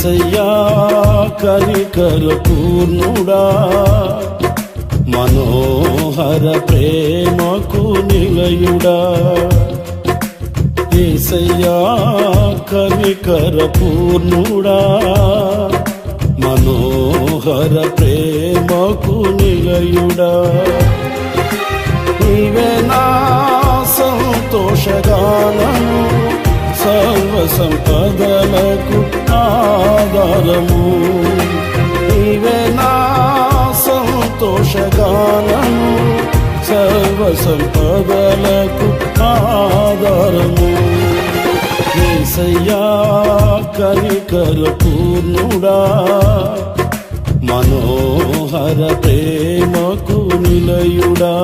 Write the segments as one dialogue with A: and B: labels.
A: యేసయ్యా కనికర పూర్ణుడా, మనోహర ప్రేమకు నిలయుడా. యేసయ్యా కనికర పూర్ణుడా, మనోహర ప్రేమకు నిలయుడా. నీవే నా సంతోషగానము, సర్వ సంపదలకు ఆధారము. నీవే నా సంతోషగానము, సర్వ సంపదలకు ఆధారము. యేసయ్యా కనికర పూర్ణుడా, మనోహర ప్రేమకు నిలయుడా.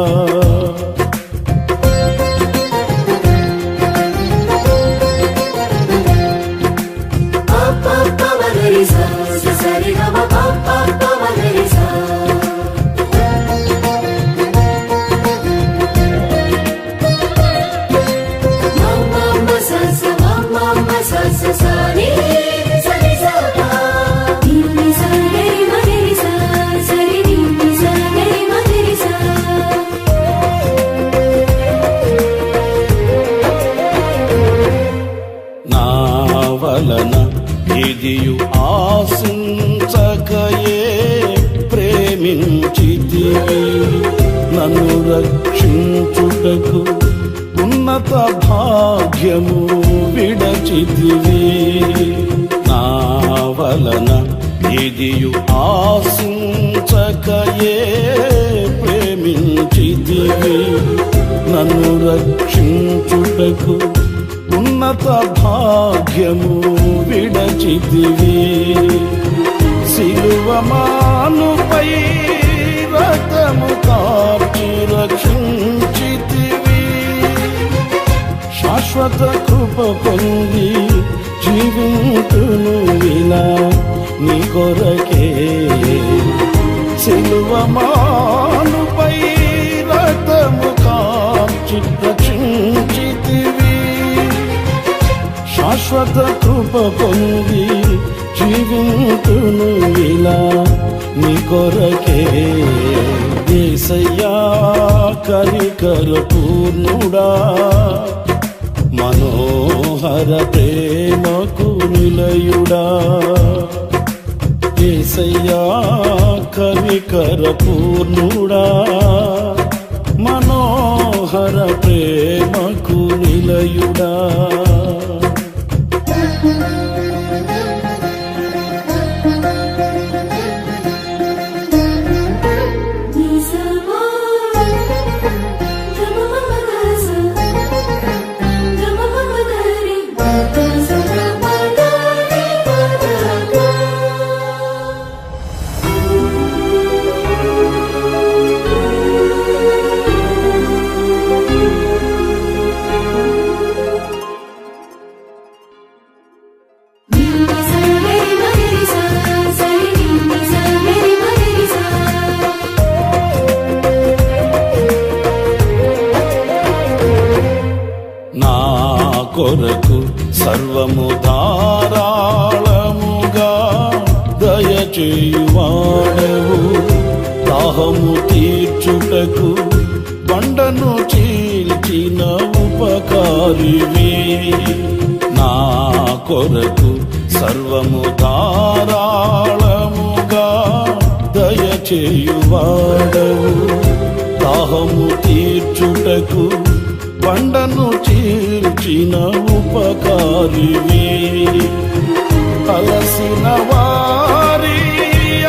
A: ఇదియు ఆశించకయే ప్రేమించితివి, నన్ను రక్షించుటకు ఉన్నత భాగ్యము విడచితివి. నా వలన ఇదియు ఆశించకయే ప్రేమించితివి, నన్ను రక్షించుటకు ఉన్నత భాగ్యము విడచితివి. సిలువమానుపై రక్తము కార్చి రక్షించితివి, శాశ్వత కృప పొంది జీవింతును ఇలా నీ కొరకే. సిలువమానుపై రక్తము కార్చి రక్షించితివి, శాశ్వత కృప పొంది జీవింతును ఇలా నీ కొరకే. యేసయ్యా కనికర పూర్ణుడా, మనోహర ప్రేమకు నిలయుడా. యేసయ్యా కనికర పూర్ణుడా, మనోహర ప్రేమకు నిలయుడా. కొరకు సర్వము ధారాళముగా దయచేయువాడవు, దాహము తీర్చుటకు బండను చీల్చిన ఉపకారివి. నా కొరకు సర్వము ధారాళముగా దయచేయువాడవు, దాహము తీర్చుటకు బండను చీల్చిన ఉపకారివి. అలసిన వారి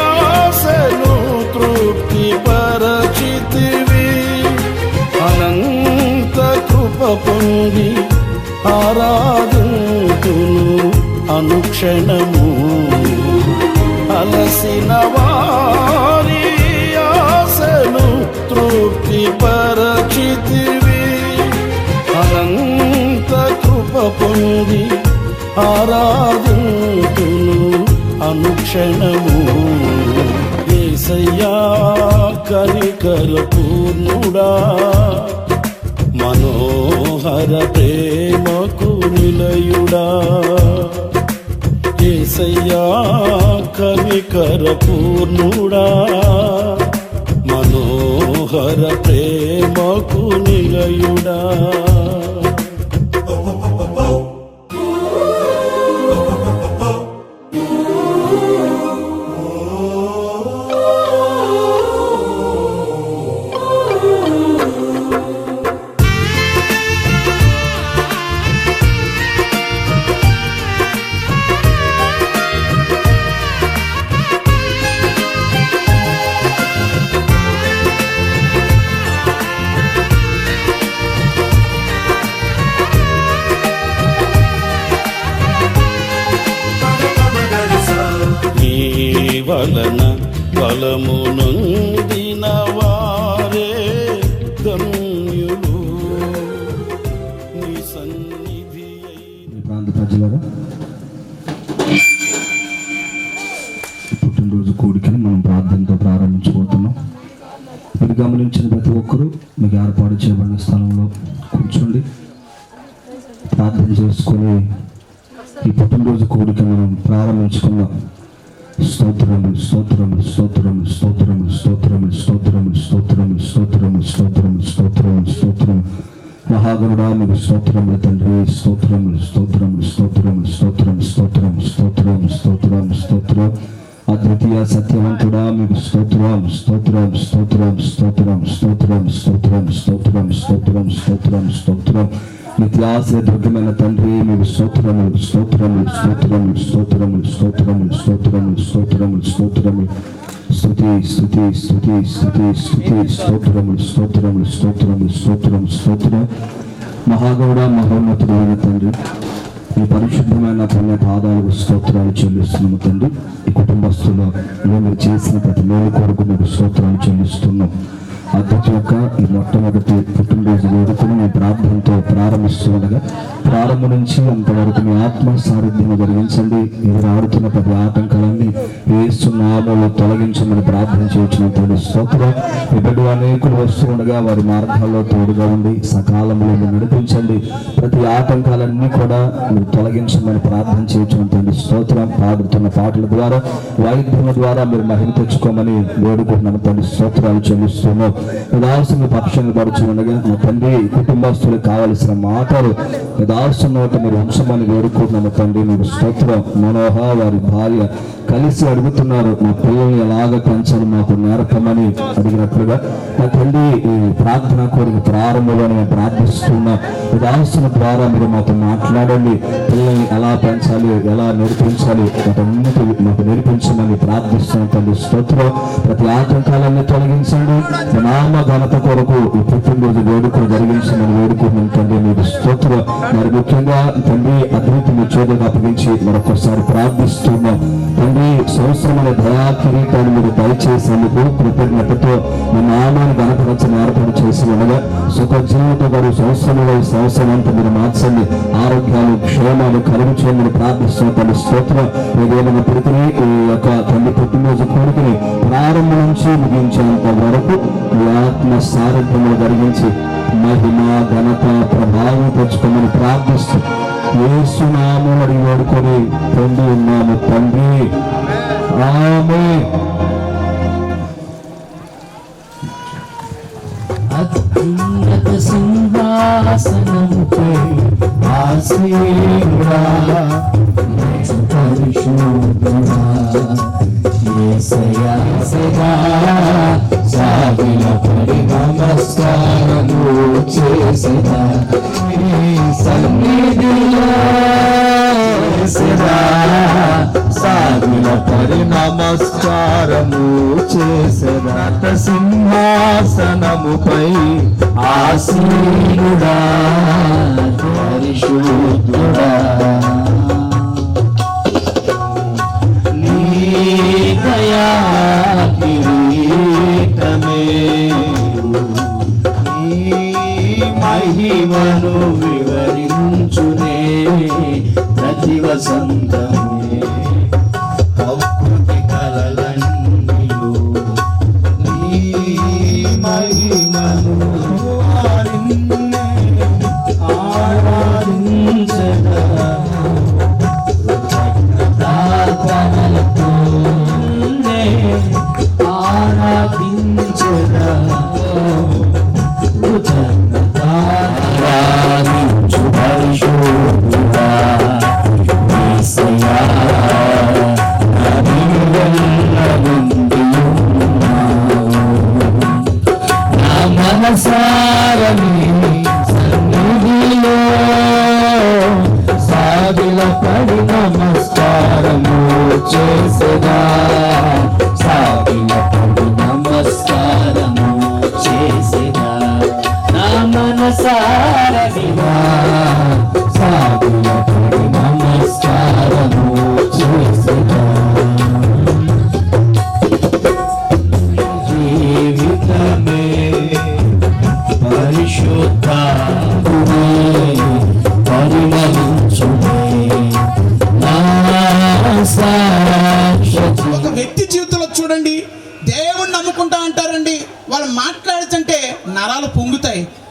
A: ఆశను తృప్తి పరచితివి, అనంత కృప పొంది ఆరాధింతును అనుక్షణము. అలసిన వారి ఆశను తృప్తి పరచితివి, అనంత కృప పొంది ఆరాధింతును అనుక్షణము. యేసయ్యా కనికర పూర్ణుడా, మనోహర ప్రేమకు నిలయుడా. యేసయ్యా కనికర పూర్ణుడా, మనోహర ప్రేమకు నిలయుడా. వలన బలము నొందిన వారే ధన్యులు, నీ సన్నిధి.
B: ప్రాంత ప్రజలారా, పుట్టినరోజు కూడికని మనం ప్రార్థనతో ప్రారంభించబోతున్నాం. మీరు గమనించిన ప్రతి ఒక్కరూ మీకు ఏర్పాటు చేయబడిన స్థలంలో కూర్చోండి. ప్రార్థన చేసుకొని ఈ పుట్టినరోజు కూడిక మనం ప్రారంభించుకుందాం. స్తోత్రములు స్తోత్రములు స్తోత్రములు స్తోత్రములు స్తోత్రములు స్తోత్రములు స్తోత్రములు స్తోత్రములు స్తోత్రములు స్తోత్రములు స్తోత్రము. మహాగణుడా మీకు స్తోత్రములు తండ్రి, స్తోత్రములు స్తోత్రములు స్తోత్రములు స్తోత్రము స్తోత్రము స్తోత్రము స్తోత్రము స్తోత్రం. అద్వితీయ సత్యవంతుడా మీకు స్తోత్రం స్తోత్రం స్తోత్రం స్తోత్రం స్తోత్రం స్తోత్రం స్తోత్రం స్తోత్రం స్తోత్రం స్తోత్రం. నిత్యాశ్రయ దుర్గమైన తండ్రి మీకు స్తోత్రములు స్తోత్రములు స్తోత్రములు స్తోత్రములు స్తోత్రములు స్తోత్రములు స్తోత్రములు స్తోత్రములు. స్తుతి స్తుతి స్తుతి స్తుతి స్తుతి స్తోత్రములు స్తోత్రములు స్తోత్రములు స్తోత్రం స్తోత్రం. మహాగౌడ మహోన్నతుడు అయిన తండ్రి, ఈ పరిశుద్ధమైన పుణ్య పాదాలకు స్తోత్రాలు చెల్లిస్తున్నాము తండ్రి. ఈ కుటుంబస్తులు మీరు చేసిన ప్రతి మేలు కొరకు మీకు స్తోత్రాలు చెల్లిస్తున్నాం. అధ్యక్ష యొక్క ఈ మొట్టమొదటి పుట్టినరోజు వేడుకను మీ ప్రార్థనతో ప్రారంభిస్తుండగా ప్రారంభం నుంచి అంతవరకు మీ ఆత్మ సారథ్యం జరిగించండి. మీరు ఆడుతున్న ప్రతి ఆటంకాలన్నీ ఏస్తున్నామో తొలగించమని ప్రార్థన చేయొచ్చిన స్తోత్రం. మీ బిడ్డ అనేకులు వస్తుండగా వారి మార్గాల్లో తోడుగా ఉండి సకాలంలో మీరు నడిపించండి. ప్రతి ఆటంకాలన్నీ కూడా మీరు తొలగించమని ప్రార్థన చేయొచ్చిన స్తోత్రం. పాడుతున్న పాటల ద్వారా వాయిద్యముల ద్వారా మీరు మహిమ తెచ్చుకోమని వేడుకుంటున్నాము తండ్రి. స్తోత్రాలు చెల్లిస్తున్నాం. దాసుని పక్షాన్ని పడుచుండగా మా తండ్రి కుటుంబస్తులకు కావలసిన మాటలు దాసు నోట మీరు ఉంచమని వేడుకుంటున్నాము తండ్రి. మీరు స్తోత్రం. మనోహ వారి భార్య కలిసి అడుగుతున్నారు, మా పిల్లల్ని ఎలాగ పెంచాలి మాకు నేర్పమని అడిగినట్లుగా మా తండ్రి ఈ ప్రార్థన కోరిక ప్రారంభంలో నేను ప్రార్థిస్తున్నా. దాసుల ద్వారా మీరు మాతో మాట్లాడండి. పిల్లల్ని ఎలా పెంచాలి, ఎలా నేర్పించాలి, వాటన్నిటి మాకు నేర్పించమని ప్రార్థిస్తున్నాం తండ్రి. స్తోత్రం. ప్రతి ఆటంకాలన్నీ తొలగించండి. నామ ఘనత కొరకు ఈ పుట్టినరోజు వేడుకలు జరిగించమని వేడుకుంటున్నాం తండ్రి. మీకు స్తోత్రం. మరి ముఖ్యంగా తండ్రి అద్భుతం మీ చేతులకు అప్పగించి మరొకసారి ప్రార్థిస్తున్నాం తండ్రి. సంవత్సరమైన దయా కిరీటాన్ని మీరు దయచేసేందుకు కృతజ్ఞతతో మీ నామాన్ని గణపరచని ఏర్పాటు చేసి ఉండగా సుఖ జీవిత గారు సంవత్సరంలో ఈ సంవత్సరం అంతా మీరు మార్చండి. ఆరోగ్యాలు క్షేమాలు కలుగు చేయమని ప్రార్థిస్తున్న తండ్రి. స్తోత్రం. ఏదైనా పుడికిని ఈ యొక్క తండ్రి పుట్టినరోజు కోరికని ప్రారంభం నుంచి ముగించేంత వరకు మీ ఆత్మ సారథ్యంలో జరిగించి మహిమ ఘనత ప్రభావం తెచ్చుకోమని ప్రార్థిస్తూ యేసు నామమున అడిగి వేడుకొని పొంది ఉన్నాము తండ్రి. ఆమేన్.
C: అత్యున్నత సింహాసనముపై ఆసీనుడా పరిశుద్ధుడా యేసయ్యా సదా సాగిలపడి నమస్కారము చేసెదా నీ సన్నిధిలో యేసయ్యా సాగిలపడి నమస్కారము చేసెదా సింహాసనముపై ఆసీనుడా పరిశుద్ధుడా దయా కిరీటమే నీ మహిమను వివరించునే ప్రతి వసంతమే ప్రకృతి కలలన్నీయు నీ మహిమను ఆరాధించదా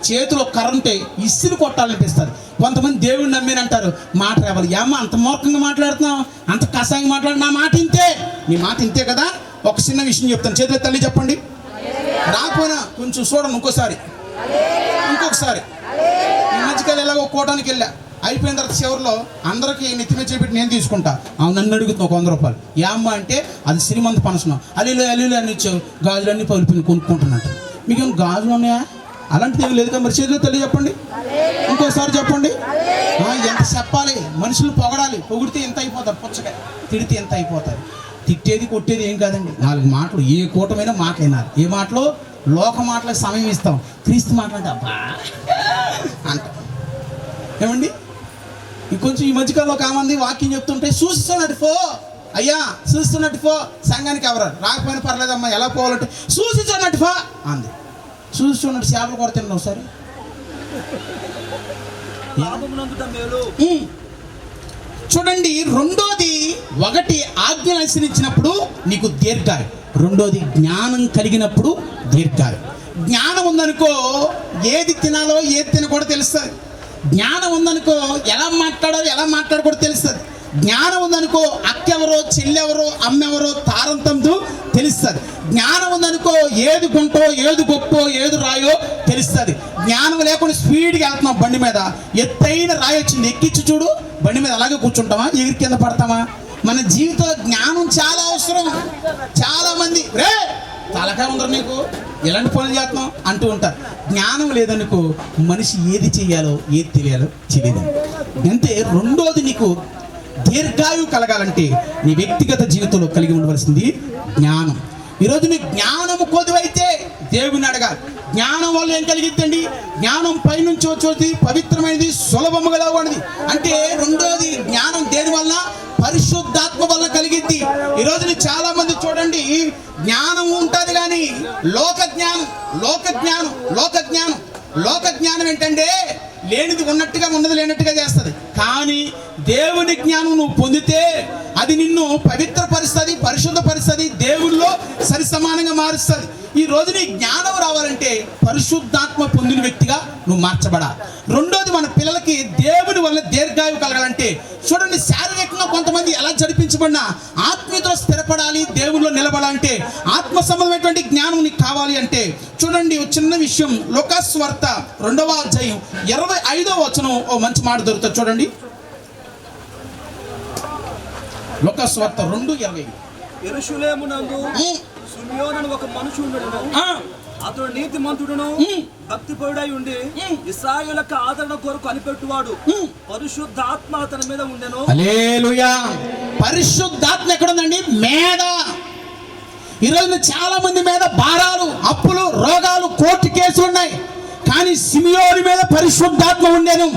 D: చేతిలో కర్రంటే ఇస్సిరి కొట్టాలనిపిస్తుంది. కొంతమంది దేవుడిని నమ్మేనంటారు, మాట రావాలి. ఏమ్మా అంత మూర్ఖంగా మాట్లాడుతున్నావు, అంత కసాయంగా మాట్లాడు, నా మాట ఇంతే, నీ మాట ఇంతే కదా. ఒక చిన్న విషయం చెప్తాను, చేతిలో తల్లి చెప్పండి. రాకపోయినా కొంచెం చూడండి, ఇంకొకసారి. ఈ మధ్యకాలం ఎలాగో కోటానికి వెళ్ళా, అయిపోయిన తర్వాత చివరిలో అందరికీ నెత్తిమే చేపెట్టి నేను తీసుకుంటా. అవును, నన్ను అడుగుతున్నావు 100 రూపాయలు. ఏమ్మా అంటే అది శ్రీమంత పనసనం, అల్లీలు అని ఇచ్చావు, గాజులన్నీ పలుపుని కొనుక్కుంటున్నట్టు. మీకేమో గాజులు ఉన్నాయా? అలాంటిది ఏమి లేదు కదా. మరి చేతిలో తల్లి చెప్పండి, ఇంకోసారి చెప్పండి. ఎంత చెప్పాలి, మనుషులు పొగడాలి, పొగిడితే ఎంత అయిపోతారు, పుచ్చగా తిడితే ఎంత అయిపోతారు. తిట్టేది కొట్టేది ఏం కాదండి, 4 మాటలు. ఏ కూటమైనా మాట్లాడినారు. ఏ మాటలు? లోక మాటలకు సమయం ఇస్తాం, క్రీస్తు మాట్లాడితే అబ్బా అంట. ఏమండి, ఇంకొంచెం ఈ మధ్యకాలంలో కామంది వాక్యం చెప్తుంటే చూస్తున్నట్టు పో అయ్యా, చూస్తున్నట్టు పో. సంఘానికి ఎవరు రాకపోయినా పర్లేదమ్మా, ఎలా పోవాలంటే చూస్తున్నట్టు పో అంది. చూస్తున్నట్టు చేపలు కూడా తిన్నా ఒకసారి. చూడండి, రెండోది, ఒకటి ఆజ్ఞ అనుసరించినప్పుడు నీకు దీర్ఘాయు, రెండోది జ్ఞానం కలిగినప్పుడు దీర్ఘాయు. జ్ఞానం ఉందనుకో ఏది తినాలో ఏది తినకూడదో తెలుస్తుంది. జ్ఞానం ఉందనుకో ఎలా మాట్లాడాలో ఎలా మాట్లాడకూడదో తెలుస్తుంది. జ్ఞానం ఉందనుకో అక్కెవరో చెల్లెవరో అమ్మెవరో తారంతంతో తెలుస్తుంది. జ్ఞానం ఉందనుకో ఏది గుంటో ఏది గొప్పో ఏది రాయో తెలుస్తుంది. జ్ఞానం లేకుండా స్పీడ్గా వెళ్తున్నాం బండి మీద, ఎత్తైన రాయి వచ్చింది ఎక్కించి చూడు, బండి మీద అలాగే కూర్చుంటామా, ఎగిరి కింద పడతామా? మన జీవితంలో జ్ఞానం చాలా అవసరం. చాలా మంది రే తలకాయ ఉండరు నీకు, ఎలాంటి పనులు చేస్తున్నాం అంటూ ఉంటారు. జ్ఞానం లేదనుకో మనిషి ఏది చేయాలో ఏది తెలియాలో తెలియదు. అంతే. రెండోది, నీకు దీర్ఘాయువు కలగాలంటే నీ వ్యక్తిగత జీవితంలో కలిగి ఉండవలసింది జ్ఞానం. ఈరోజు నీ జ్ఞానము కొదువైతే దేవుని అడగాలి. జ్ఞానం వల్ల ఏం కలిగిద్దండి? జ్ఞానం పైనుంచి వచ్చేది పవిత్రమైనది, సులభముగా ఉన్నది. అంటే రెండోది జ్ఞానం దేని వల్ల? పరిశుద్ధాత్మ వల్ల కలిగిద్ది. ఈరోజు చాలా మంది చూడండి, జ్ఞానం ఉంటుంది కానీ లోక జ్ఞానం ఏంటంటే లేనిది ఉన్నట్టుగా ఉన్నది లేనట్టుగా చేస్తుంది. కానీ దేవుని జ్ఞానం నువ్వు పొందితే అది నిన్ను పవిత్రపరుస్తుంది, పరిశుద్ధపరుస్తుంది, దేవుల్లో సరి సమానంగా మారుస్తుంది. ఈ రోజు నీ జ్ఞానం రావాలంటే పరిశుద్ధాత్మ పొందిన వ్యక్తిగా నువ్వు మార్చబడాలి. రెండోది, మన పిల్లలకి దేవుని వల్ల దీర్ఘాయువు కలగాలంటే చూడండి, శారీరకంగా కొంతమంది ఎలా జరిపించబడినా ఆత్మీయతలో స్థిరపడాలి, దేవుల్లో నిలబడాలంటే ఆత్మ సంబంధమైనటువంటి జ్ఞానం నీకు కావాలి. అంటే చూడండి, ఒక చిన్న విషయం, లూకాసు వార్త 2వ అధ్యాయం 25వ వచనం ఓ మంచి మాట దొరుకుతుంది చూడండి. లూకాసు వార్త 2:20.
E: యెరూషలేమునందు సిమియోను ఒక మనుషుడును, అతడు నీతిమంతుడును భక్తిపరుడై ఉండి ఇశ్రాయేలుకు ఆదరణ కొరకు కనిపెట్టువాడు, పరిశుద్ధాత్మ అతని మీద ఉండెను.
D: హల్లెలూయా. పరిశుద్ధాత్మ ఎక్కడుందండి? మీద. ఈరోజు చాలా మంది మీద భారాలు, అప్పులు, రోగాలు, కోర్టు కేసులు ఉన్నాయి. కానీ సిమియోను మీద పరిశుద్ధాత్మ ఉండేను.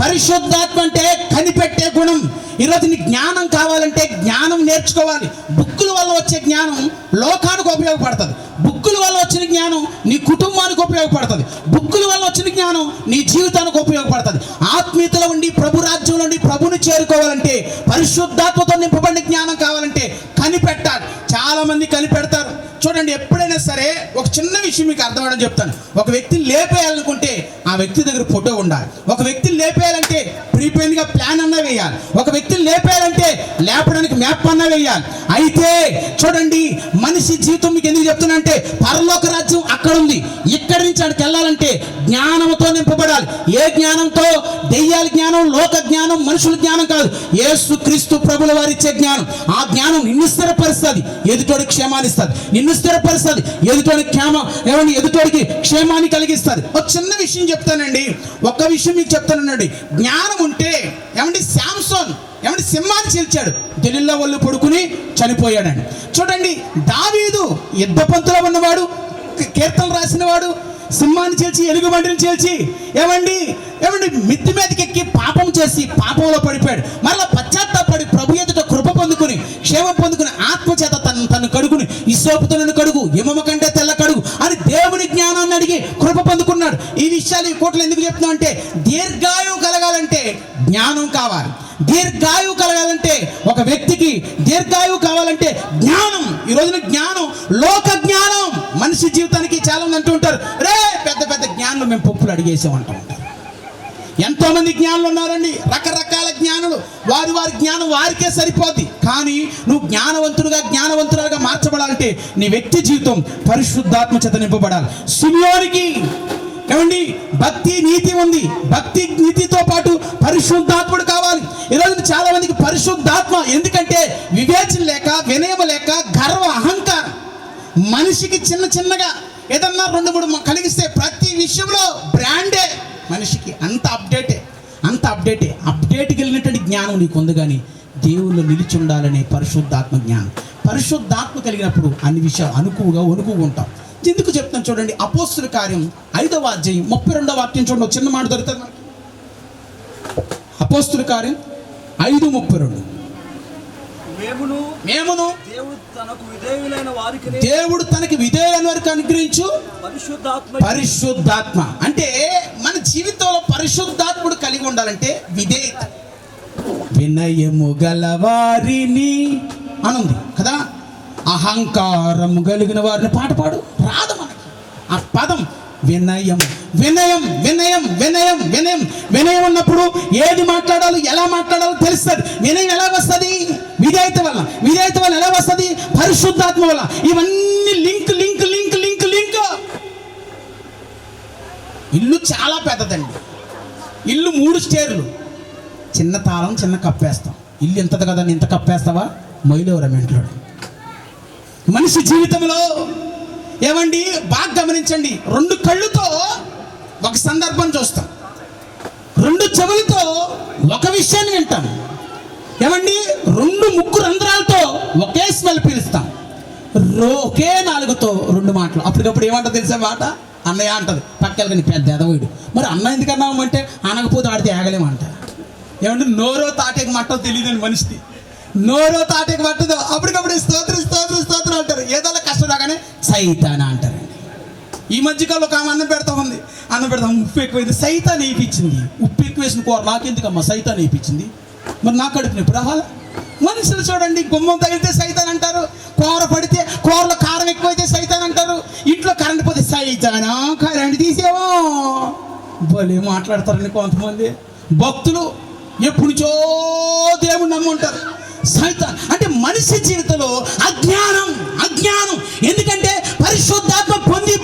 D: పరిశుద్ధాత్మ అంటే కనిపెట్టే గుణం. ఈరోజు నీ జ్ఞానం కావాలంటే జ్ఞానం నేర్చుకోవాలి. బుక్కుల వల్ల వచ్చే జ్ఞానం లోకానికి ఉపయోగపడుతుంది. బుక్కుల వల్ల వచ్చిన జ్ఞానం నీ కుటుంబానికి ఉపయోగపడుతుంది. బుక్కుల వల్ల వచ్చిన జ్ఞానం నీ జీవితానికి ఉపయోగపడుతుంది. ఆత్మీయతలో ఉండి ప్రభు రాజ్యంలో ఉండి ప్రభుని చేరుకోవాలంటే, పరిశుద్ధాత్మతో నింపబడిన జ్ఞానం కావాలంటే కనిపెట్టాలి. చాలా మంది కనిపెడతారు. చూడండి, ఎప్పుడైనా సరే ఒక చిన్న విషయం మీకు అర్థమవడం చెప్తాను. ఒక వ్యక్తిని లేపేయాలనుకుంటే ఆ వ్యక్తి దగ్గర ఫోటో ఉండాలి. ఒక వ్యక్తిని లేపేయాలంటే ప్రీపెయిడ్గా ప్లాన్ అన్నా వేయాలి. ఒక వ్యక్తిని లేపేయాలంటే లేపడానికి మ్యాప్ అన్నా వేయాలి. అయితే చూడండి, మనిషి జీవితం మీకు ఎందుకు చెప్తున్నా, పరలోక రాజ్యం అక్కడ ఉంది. ఇక్కడి నుంచి అక్కడికి వెళ్ళాలంటే జ్ఞానంతో నింపబడాలి. ఏ జ్ఞానంతో? దెయ్యాల జ్ఞానం, లోక జ్ఞానం, మనుషుల జ్ఞానం కాదు. యేసు క్రీస్తు ప్రభుల వారు ఇచ్చే జ్ఞానం. ఆ జ్ఞానం నిన్ను స్థిరపరుస్తుంది, ఎదుటోడికి క్షేమాన్ని ఇస్తుంది. నిన్ను స్థిరపరుస్తుంది, ఎదుటోడికి క్షేమాన్ని కలిగిస్తుంది. ఒక చిన్న విషయం చెప్తానండి, ఒక్క విషయం మీకు చెప్తానండి. జ్ఞానం ఉంటే ఏమండి, శాంసోన్ ఏమంటే సింహాన్ని చీల్చాడు, దెలీలా ఒళ్ళు పడుకుని చనిపోయాడండి. చూడండి, దావీదు యుద్ధ పంతులో ఉన్నవాడు, కీర్తనలు రాసినవాడు, సింహాన్ని చీల్చి ఎలుగుబంటిని చీల్చి ఏమండి మిత్తి మీదకి ఎక్కి పాపం చేసి పాపంలో పడిపోయాడు. మరలా పశ్చాత్తాపడి ప్రభు ఎదుట కృప పొందుకుని క్షేమం పొందుకుని ఆత్మచేత తను కడుగుని, ఈ సోపుతో నన్ను కడుగు, హిమము కంటే తెల్ల కడుగు అని దేవుని జ్ఞానాన్ని అడిగి కృప పొందుకున్నాడు. ఈ విషయాలు ఈ కోట్లు ఎందుకు చెప్తున్నా అంటే, దీర్ఘాయువు కలగాలంటే జ్ఞానం కావాలి. దీర్ఘాయువు కలగాలంటే, ఒక వ్యక్తికి దీర్ఘాయువు కావాలంటే జ్ఞానం. ఈ రోజున జ్ఞానం, లోక జ్ఞానం మనిషి జీవితానికి చాలా మంది అంటూ ఉంటారు, రే పెద్ద పెద్ద జ్ఞానులు మేము పప్పులు అడిగేసామంటూ ఉంటారు. ఎంతో మంది జ్ఞానులు ఉన్నారండి, రకరకాల జ్ఞానులు. వారి వారి జ్ఞానం వారికే సరిపోద్ది. కానీ నువ్వు జ్ఞానవంతులుగా మార్చబడాలంటే నీ వ్యక్తి జీవితం పరిశుద్ధాత్మ చేత నింపబడాలి. సిమియోనికి ఏమండి భక్తి నీతి ఉంది. భక్తి నీతితో పాటు పరిశుద్ధాత్ముడు కావాలి. ఈరోజు చాలా మందికి పరిశుద్ధాత్మ ఎందుకంటే వివేచన లేక, వినయం లేక, గర్వ, అహంకారం. మనిషికి చిన్నగా ఏదన్నా 2-3 కలిగిస్తే ప్రతి విషయంలో బ్రాండే. మనిషికి అంత అప్డేట్కి వెళ్ళినటువంటి జ్ఞానం నీకు ఉంది. కానీ దేవుళ్ళు నిలిచి ఉండాలనే పరిశుద్ధాత్మ జ్ఞానం. పరిశుద్ధాత్మ కలిగినప్పుడు అన్ని విషయాలు అనుకువగా ఉంటాం. ఎందుకు చెప్తాను చూడండి, అపోస్తుల కార్యం 5వ అధ్యాయం 32వ వాక్యం చూడండి. చిన్న మాట దొరుకుతుంది మనకి. అపోస్తుల కార్యం 5:32. మేమును దేవుడు తనకు విధేయులైన వారికి అనుగ్రహించు పరిశుద్ధాత్మ. అంటే మన జీవితంలో పరిశుద్ధాత్ముడు కలిగి ఉండాలంటే విధేయత, వినయము గలవారిని అనుంది కదా. అహంకారము కలిగిన వారిని పాట పాడు రాదు మనకి. ఆ పదం వినయం ఉన్నప్పుడు ఏది మాట్లాడాలో, ఎలా మాట్లాడాలో తెలుస్తుంది. వినయం ఎలా వస్తుంది? విధేయత వల్ల ఎలా వస్తుంది? పరిశుద్ధాత్మ వల్ల. ఇవన్నీ లింక్. ఇల్లు చాలా పెద్దదండి. ఇల్లు 3 స్టేర్లు, చిన్న తాళం, చిన్న కప్పేస్తాం. ఇల్లు ఎంతది కదా, ఇంత కప్పేస్తావా? మైలవరమెంట్లో మనిషి జీవితంలో ఏమండి బాగా గమనించండి. 2 కళ్ళుతో ఒక సందర్భం చూస్తాం, 2 చెవులతో ఒక విషయాన్ని వింటాం. ఏమండి 2 ముక్కు రంధ్రాలతో ఒకే స్మెల్ పీలుస్తాం. ఒకే నాలుగుతో 2 మాటలు. అప్పటికప్పుడు ఏమంటా తెలిసే మాట? అన్నయ్య అంటది. పక్కన పెద్ద ఎదవీడు. మరి అన్న ఎందుకన్నామంటే అనకపోతే ఆడితే ఆగలేమంట. ఏమంటే నోరో తాటేకి మట్టో తెలియదండి మనిషిది. నోరో తాటేకి పట్టదు. అప్పటికప్పుడు స్తోత్రం అంటారు. ఏదో కష్టం రాగానే సైతానా అంటారండి. ఈ మధ్యకాలంలో ఒక ఆమె అన్నం పెడతా ఉప్పు ఎక్కువైంది, సైతాన్ వేయించింది. ఉప్పు ఎక్కువ వేసిన కూర నాకెందుకమ్మా, సైతాన్ వేయించింది. మరి నా కడుపుని ఎప్పుడు రావాలి? మనుషులు చూడండి, గుమ్మం తగిలితే సైతాన్ అంటారు, కూర పడితే కూరలో కారం ఎక్కువైతే సైతాన్ అంటారు, ఇంట్లో కరెంట్ పోతే సైతానా కరెంట్ తీసేవో భలే మాట్లాడతారండి కొంతమంది భక్తులు. ఎప్పుడుచో దేవుడు నమ్ముంటారు. సైతాన్ అంటే మనిషి జీవితంలో అజ్ఞానం. ఎందుకంటే పరిశుద్ధాత్మ పొంది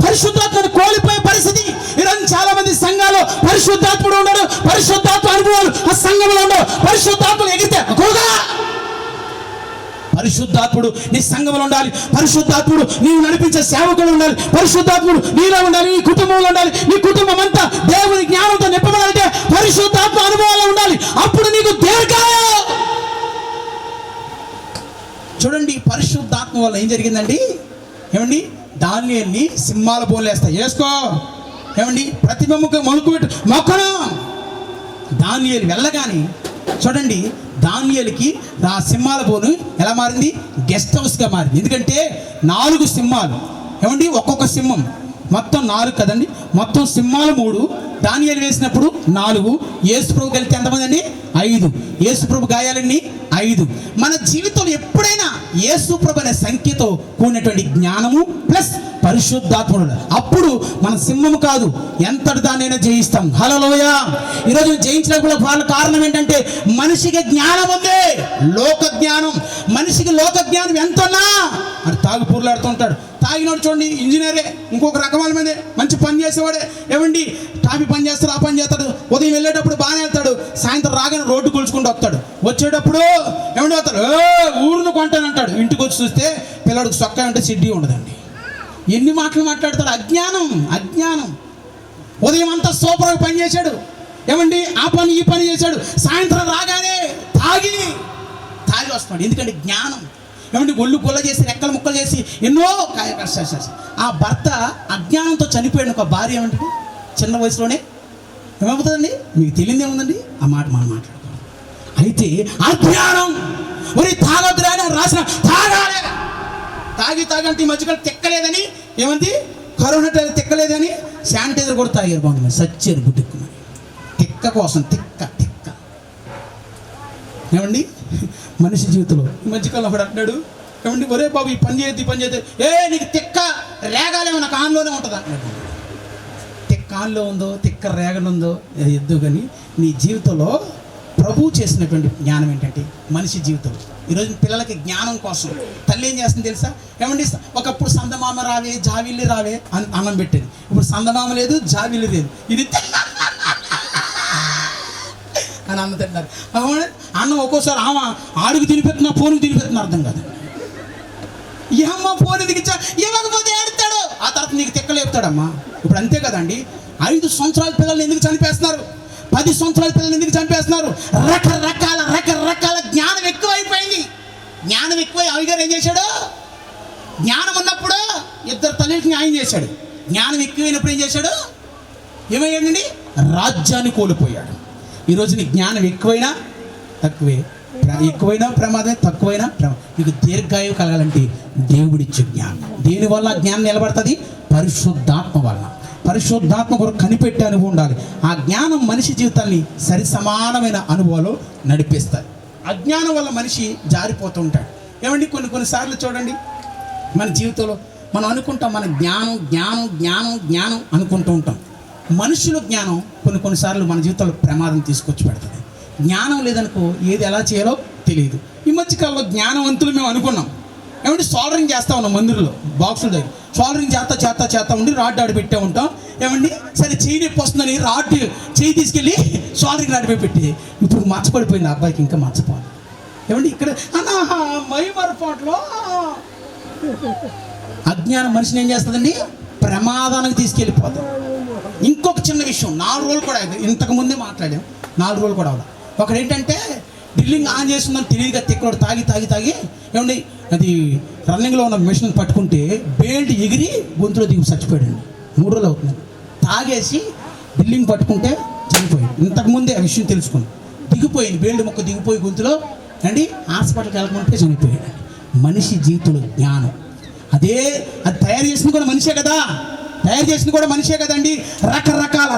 D: పరిశుద్ధాత్మను కోల్పోయే పరిస్థితి. ఈరోజు చాలా మంది సంఘాలు పరిశుద్ధాత్ముడు ఉండడు, పరిశుద్ధాత్మ అనుభవాలు ఆ సంఘంలో ఉండవు. పరిశుద్ధాత్మను ఎగిరితే ఎక్కువగా పరిశుద్ధాత్ముడు నీ సంఘంలో ఉండాలి. పరిశుద్ధాత్ముడు నీవు నడిపించే సేవకులు ఉండాలి. పరిశుద్ధాత్ముడు నీలో ఉండాలి, నీ కుటుంబంలో ఉండాలి. నీ కుటుంబం అంతా దేవుని జ్ఞానంతో నింపబడాలంటే పరిశుద్ధాత్మ అనుభవాలు ఉండాలి. అప్పుడు నీకు దీర్ఘాయువు. చూడండి పరిశుద్ధాత్మ వల్ల ఏం జరిగిందండి? ఏమండి దానియేలుని సింహాల బోన్లు వేసుకో. ఏమండి ప్రతిబింబకు మొక్కను. దానియేలు వెళ్ళగానే చూడండి దానియేలుకి ఆ సింహాల బోను ఎలా మారింది? గెస్ట్ హౌస్గా మారింది. ఎందుకంటే 4 సింహాలు. ఏమండి ఒక్కొక్క సింహం మొత్తం 4 కదండి. మొత్తం సింహాలు 3, దానియేలు వేసినప్పుడు 4. యేసుప్రభుకి వెళ్తే ఎంతమంది అండి? 5. యేసుప్రభు గాయాలన్నీ 5. మన జీవితంలో ఎప్పుడైనా యేసుప్రభు అనే సంఖ్యతో కూడినటువంటి జ్ఞానము ప్లస్ పరిశుద్ధాత్ముడు, అప్పుడు మన సింహము కాదు ఎంతటి దాన్నైనా జయిస్తాం. హల్లెలూయా. ఈరోజు జయించడానికి వాళ్ళ కారణం ఏంటంటే మనిషికి జ్ఞానం ఉంది, లోక జ్ఞానం. మనిషికి లోక జ్ఞానం ఎంతన్నా అది తాగు పూర్లాడుతుంటాడు. తాగినోడు చూడండి ఇంజనీరే, ఇంకొక రకమైన మంది మంచి పని చేసేవాడే. ఏమండి టాపీ పని చేస్తాడు, ఆ పని చేస్తాడు. ఉదయం వెళ్ళేటప్పుడు బాగానే వెళ్తాడు, సాయంత్రం రాగానే రోడ్డు కూల్చుకుంటూ వస్తాడు. వచ్చేటప్పుడు ఏమండి వస్తాడు, ఊరును కొంటానంటాడు. ఇంటికి వచ్చి చూస్తే పిల్లడికి సొక్కా అంటే సిడ్డీ ఉండదండి. ఎన్ని మాటలు మాట్లాడతాడు? అజ్ఞానం. ఉదయం అంతా సూపర్గా పని చేశాడు, ఏమండి ఆ పని ఈ పని చేశాడు. సాయంత్రం రాగానే తాగి వస్తాడు. ఎందుకంటే జ్ఞానం. ఏమంటే ఒళ్ళు గుల్ల చేసి రెక్కలు ముక్కలు చేసి ఎన్నో కష్టాలు. ఆ భర్త అజ్ఞానంతో చనిపోయాడు. ఒక భార్య ఏమంటే చిన్న వయసులోనే ఏమవుతుందండి? మీకు తెలియదే ఉందండి. ఆ మాట మనం మాట్లాడుకోవాలి. అయితే అజ్ఞానం. మరి తాగొద్దురా అని రాసిన తాగాలి. తాగి అంటే ఈ మధ్యకాలం తిక్కలేదని ఏమంది? కరోనా టైం తిక్కలేదని శానిటైజర్ కూడా తాగారు కొంతమంది. సచ్చారు గుడ్డుక్కుమని. తిక్క కోసం తిక్క ఏమండి మనిషి జీవితంలో ఈ మధ్యకాలంలో ఒకడు అంటున్నాడు, ఏమండి ఒరే బాబు ఈ పని చేయద్దు, నీకు తిక్క రేగాలేమో నాకు ఆన్లోనే ఉంటుంది అంటున్నాడు. తిక్క ఆన్లో ఉందో తిక్క రేగనుందో ఎద్దు, కానీ నీ జీవితంలో ప్రభువు చేసినటువంటి జ్ఞానం ఏంటంటే మనిషి జీవితంలో ఈరోజు పిల్లలకి జ్ఞానం కోసం తల్లి ఏం చేస్తుంది తెలుసా? ఏమండి ఒకప్పుడు సందమామ రావే జావిల్లి రావే అని అన్నం పెట్టేది, ఇప్పుడు సందమామ లేదు జావిల్లి లేదు, ఇది అని అన్న తింటారు. అన్నం ఒక్కోసారి ఆడుగు తినిపెట్టినా ఫోన్కి తినిపెట్టిన అర్థం కాదు. ఈ అమ్మ ఫోన్ దిగిచ్చా ఇవ్వకపోతే ఏడుతాడు, ఆ తర్వాత నీకు తిక్కలేపుతాడమ్మా. ఇప్పుడు అంతే కదండి. 5 సంవత్సరాల పిల్లల్ని ఎందుకు చంపేస్తున్నారు? 10 సంవత్సరాల పిల్లల్ని ఎందుకు చంపేస్తున్నారు? రకరకాల జ్ఞానం ఎక్కువైపోయింది. జ్ఞానం ఎక్కువై అవిగారు ఏం చేశాడు? జ్ఞానం ఉన్నప్పుడు 2 తల్లికి న్యాయం చేశాడు. జ్ఞానం ఎక్కువైనప్పుడు ఏం చేశాడు? ఏమయ్యాడండి? రాజ్యాన్ని కోల్పోయాడు. ఈరోజు నీ జ్ఞానం ఎక్కువైనా తక్కువే, ఎక్కువైనా ప్రమాదమే, తక్కువైనా ప్రమాదం. నీకు దీర్ఘాయువు కలగాలంటే దేవుడిచ్చే జ్ఞానం. దేనివల్ల జ్ఞానం నిలబడుతుంది? పరిశుద్ధాత్మ వల్ల. పరిశుద్ధాత్మ కొరకు కనిపెట్టే అనుభవం ఉండాలి. ఆ జ్ఞానం మనిషి జీవితాన్ని సరి సమానమైన అనుభవాలు నడిపిస్తుంది. అజ్ఞానం వల్ల మనిషి జారిపోతూ ఉంటాడు. ఏమండి కొన్నిసార్లు చూడండి, మన జీవితంలో మనం అనుకుంటాం మన జ్ఞానం అనుకుంటూ ఉంటాం. మనుషుల జ్ఞానం కొన్నిసార్లు మన జీవితంలో ప్రమాదం తీసుకొచ్చి పెడుతుంది. జ్ఞానం లేదనుకో ఏది ఎలా చేయాలో తెలియదు. ఈ మధ్యకాలంలో జ్ఞానవంతులు మేము అనుకున్నాం. ఏమంటే సోల్డరింగ్ చేస్తూ ఉన్నాం మందిరంలో బాక్సుల దగ్గర. సోల్డరింగ్ చేస్తా ఉండి రాడ్ ఆడి పెట్టే ఉంటాం. ఏమండి సరే చెయ్యి నొప్పి వస్తుందని రాడ్ చెయ్యి తీసుకెళ్ళి సోల్డరింగ్ రాడ్ పెట్టి ఇప్పుడు మచ్చపడిపోయింది అబ్బాయికి, ఇంకా మచ్చపోవాలి. ఏమండి ఇక్కడ మైమరపాట్లో అజ్ఞానం మనిషిని ఏం చేస్తుందండి? ప్రమాదానికి తీసుకెళ్ళిపోతాం. ఇంకొక చిన్న విషయం, 4 రోజులు కూడా ఇంతకుముందే మాట్లాడాం, 4 రోజులు కూడా అవ్వాలి. ఒకడు ఏంటంటే డ్రిల్లింగ్ ఆన్ చేస్తుందని తెలియదుగా తిక్కడు తాగి ఏమండి అది రన్నింగ్లో ఉన్న మిషన్ పట్టుకుంటే బేల్ట్ ఎగిరి గొంతులో దిగి చచ్చిపోయాడండి. 3 రోజులు అవుతుంది. తాగేసి డ్రిల్లింగ్ పట్టుకుంటే చనిపోయాడు. ఇంతకుముందే ఆ విషయం తెలుసుకుని దిగిపోయింది, బేల్ట్ మొక్క దిగిపోయి గొంతులో అండి హాస్పిటల్కి వెళ్ళకుంటే చనిపోయాడు. మనిషి జీవితంలో జ్ఞానం అది తయారు చేసింది కూడా మనిషే కదండి. రకరకాల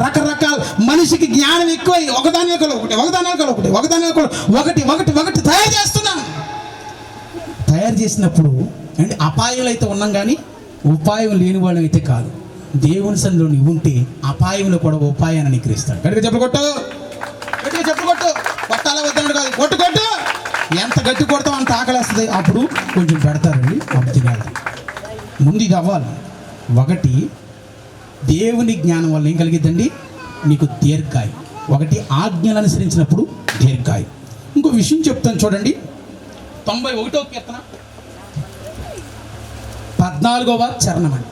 D: మనిషికి జ్ఞానం ఎక్కువ. ఒకదాని ఒకటి తయారు చేస్తున్నాం. తయారు చేసినప్పుడు అంటే అపాయంలో అయితే ఉన్నాం, కానీ ఉపాయం లేని వాళ్ళం అయితే కాదు. దేవుని సన్నిధిలో నీవు ఉంటే అపాయంలో కూడా ఉపాయాన్ని నిగ్రహిస్తాడు. గట్టిగా చెప్పకొట్టు, కొట్టాల వద్దన్నాడు కాదు, కొట్టు. ఎంత గట్టి కొడతాం అంత ఆకలేస్తుంది. అప్పుడు కొంచెం పెడతారండి, అప్పుడు కాదు. ముందు ఇది అవ్వాలి. ఒకటి దేవుని జ్ఞానం వల్ల ఏం కలిగిద్దండి? నీకు దీర్ఘాయు. ఒకటి ఆజ్ఞలు అనుసరించినప్పుడు దీర్ఘాయు. ఇంకో విషయం చెప్తాను చూడండి. 91వ కీర్తన 14వ చరణం అండి.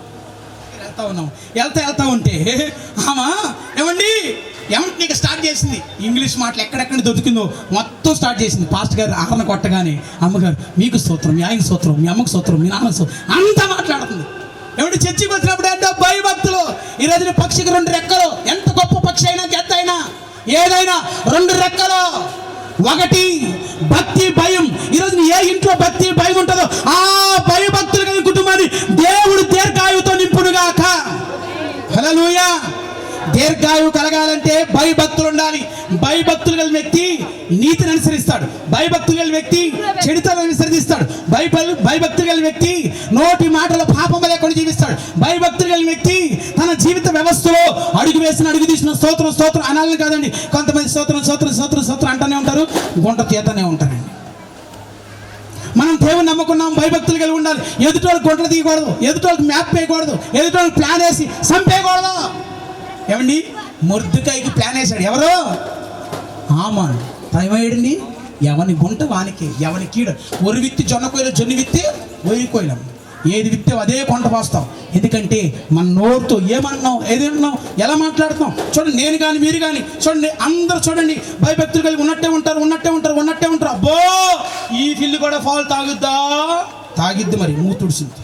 D: వెళ్తా ఉంటే ఏమండి నీకు స్టార్ట్ చేసింది ఇంగ్లీష్ మాటలు ఎక్కడెక్కడ దొరికిందో మొత్తం స్టార్ట్ చేసింది. పాస్టర్ గారు ఆరణ కొట్టగానే అమ్మగారు మీకు స్తోత్రం, మీ ఆయనకి స్తోత్రం, మీ అమ్మకి స్తోత్రం, మీ నాన్నకి స్తోత్రం అంతా మాట్లాడుతుంది. ఏమంటే చర్చికి వచ్చినప్పుడు ఏంటో భయభక్తులు. ఈ రోజున పక్షికి 2 రెక్కలు. ఎంత గొప్ప పక్షి అయినా గెత్త అయినా ఏదైనా 2 రెక్కలు. ఒకటి భక్తి భయం. ఈరోజు ఏ ఇంట్లో భక్తి భయం ఉంటుందో ఆ భయభక్తులు కలిగిన కుటుంబాన్ని దేవుడు దీర్ఘాయువుతో నింపునుగాక. హల్లెలూయా. దీర్ఘాయువు కలగాలంటే భయభక్తులు ఉండాలి. భయభక్తులు కలిగిన వ్యక్తి నీతిని అనుసరిస్తాడు. భయభక్తులు కలిగిన వ్యక్తి చెడుతను అనుసరిస్తాడు. భయభక్తులు కలిగిన వ్యక్తి నోటి మాటలో పాపం లేకుండా జీవిస్తాడు. భయభక్తులు కలిగిన వ్యక్తి తన జీవిత వ్యవస్థలో అడుగు తీసిన స్తోత్రం అనాలని కాదండి. కొంతమంది స్తోత్రం అంటూనే ఉంటారు, గుంట తీతనే ఉంటారండి. మనం దేవుని నమ్ముకున్నాం, భయభక్తులు కలిగి ఉండాలి. ఎదుటోళ్ళకి గుంటలు తీయకూడదు, ఎదుటోళ్ళకి మ్యాప్ వేయకూడదు, ఎదుటోళ్ళకి ప్లాన్ వేసి చంపేయకూడదు. ఏమండి మొర్దుకాయకి ప్లాన్ వేశాడు ఎవరు? ఆమాను. ఏమయ్యాడండి? ఎవని గుంట వానికి, ఎవని కీడ. ఒరి విత్తి జొన్న కోయిల, జొన్ని విత్తి ఒరి కోయిలం. ఏది విత్తే అదే కొంట పోస్తాం. ఎందుకంటే మన నోరుతో ఏమన్నాం, ఏది అన్నాం, ఎలా మాట్లాడుతాం చూడండి. నేను కానీ మీరు కానీ చూడండి, అందరూ చూడండి భయభక్తులు కలిగి ఉన్నట్టే ఉంటారు. అబ్బో ఈ ఫిల్లు కూడా ఫాల్ తాగిద్ది మరి మూతుడిసింది.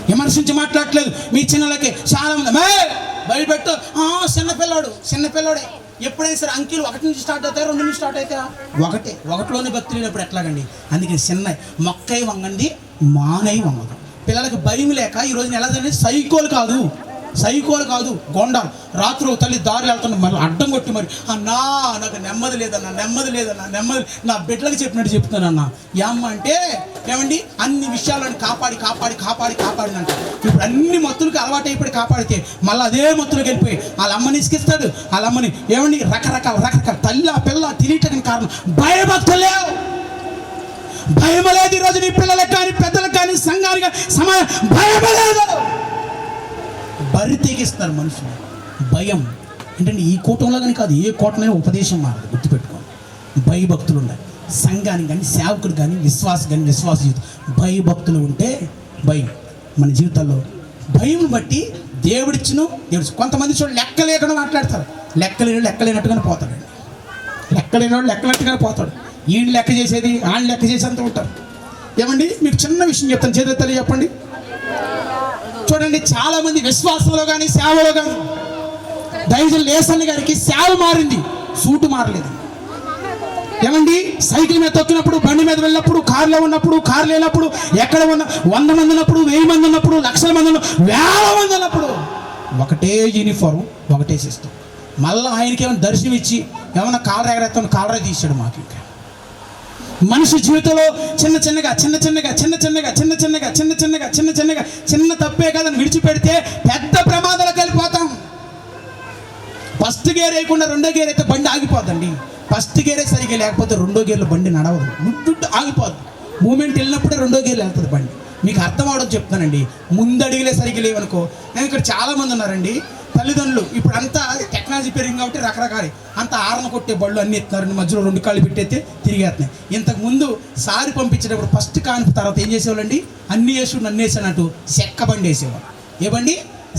D: విమర్శించి మాట్లాడట్లేదు. మీ చిన్నలకి చాలా మంది భయపెట్టు చిన్నపిల్లాడే. ఎప్పుడైనా సరే అంకెలు 1 నుంచి స్టార్ట్ అవుతాయి, 2 నుంచి స్టార్ట్ అవుతాయా? ఒకటిలోనే భక్తి లేనప్పుడు ఎట్లాగండి? అందుకే చిన్న మొక్కై వంగండి, మానై వంగదు. పిల్లలకి భయం లేక ఈ రోజున ఎలా జరిగింది? సైకోలు కాదు, సైకోలు కాదు, గొండాలు. రాత్రి తల్లి దారి వెళ్తాను మరి అడ్డం కొట్టి మరి అన్నా నాకు నెమ్మది లేదన్నా, నెమ్మది లేదన్నా, నెమ్మది నా బిడ్డలకు చెప్పినట్టు చెప్తానన్నా. ఏమ్మ అంటే ఏమండి అన్ని విషయాలను కాపాడి కాపాడి కాపాడి కాపాడినంట. ఇప్పుడు అన్ని మత్తులకి అలవాటు అయిపోయి కాపాడితే మళ్ళీ అదే మత్తులకు వెళ్ళిపోయి వాళ్ళ అమ్మని ఇసుకిస్తాడు. వాళ్ళ అమ్మని ఏమండి రకరకాల తల్లి ఆ పిల్ల తెలియటానికి కారణం భయభక్తులే. భయం లేదు ఈరోజు నీ పిల్లలకు కానీ పెద్దలకు కానీ సంఘానికి సమాజం భయం లేదు. బరి తెగిస్తారు మనుషులు. భయం అంటే ఈ కూటంలో కానీ కాదు, ఏ కూటమైనా ఉపదేశం మారదు, గుర్తుపెట్టుకోండి. భయభక్తులు ఉండాలి సంఘానికి కానీ, సేవకుడు కానీ, విశ్వాసం కానీ, విశ్వాస జీవితం. భయభక్తులు ఉంటే భయం మన జీవితాల్లో. భయం బట్టి దేవుడిచ్చిన కొంతమంది చూడండి లెక్క లేకుండా మాట్లాడతారు. లెక్కలేనట్టుగానే పోతాడండి. లెక్కలేనివాడు లెక్కనట్టుగానే పోతాడు. ఈయన లెక్క చేసేది ఆయన లెక్క చేసేంత ఉంటారు. ఏమండి మీకు చిన్న విషయం చెప్తాను, చేతులు తెలియ చెప్పండి. చూడండి చాలామంది విశ్వాసంలో కానీ సేవలో కానీ దైవజనులు లేసన్న గారికి సేవ మారింది, సూటు మారలేదు. ఏమండి సైకిల్ మీద తొక్కినప్పుడు, బండి మీద వెళ్ళినప్పుడు, కారులో ఉన్నప్పుడు, కారు లేనప్పుడు, ఎక్కడ ఉన్న 100 మంది ఉన్నప్పుడు, 1000 మంది ఉన్నప్పుడు, లక్షల మంది ఉన్నప్పుడు, 1000 మంది ఉన్నప్పుడు ఒకటే యూనిఫారం, ఒకటే సిస్టమ్. మళ్ళీ ఆయనకి ఏమైనా దర్శనం ఇచ్చి ఏమన్నా కాలర ఎగరేస్తాను కాలరే తీసాడు. మాకు ఇంకా మనిషి జీవితంలో చిన్న తప్పే కదని విడిచిపెడితే పెద్ద ప్రమాదాలకు వెళ్ళిపోతాం. ఫస్ట్ గేర్ వేయకుండా రెండో గేర్ అయితే బండి ఆగిపోద్దండి. ఫస్ట్ గేరే సరిగ్గా లేకపోతే రెండో గేర్లో బండి నడవదు, ముట్టు ఆగిపోద్ది. మూమెంట్ వెళ్ళినప్పుడే రెండో గేర్లు వెళ్తుంది బండి. మీకు అర్థం అవడం చెప్తానండి. ముందడిగిలే సరిగ్గా లేవనుకో. నేను ఇక్కడ చాలామంది ఉన్నారండి తల్లిదండ్రులు. ఇప్పుడు అంతా టెక్నాలజీ పెరిగింది కాబట్టి రకరకాల అంత ఆరణ కొట్టే బళ్ళు అన్నీ ఎత్తున్నారండి. మధ్యలో 2 కాళ్ళు పెట్టేస్తే తిరిగేస్తున్నాయి. ఇంతకుముందు సారి పంపించేటప్పుడు ఫస్ట్ కాని తర్వాత ఏం చేసేవాళ్ళండి, అన్నీ వేసి నన్ను వేసానంటూ చెక్క బండి వేసేవాళ్ళు. ఏ బండి?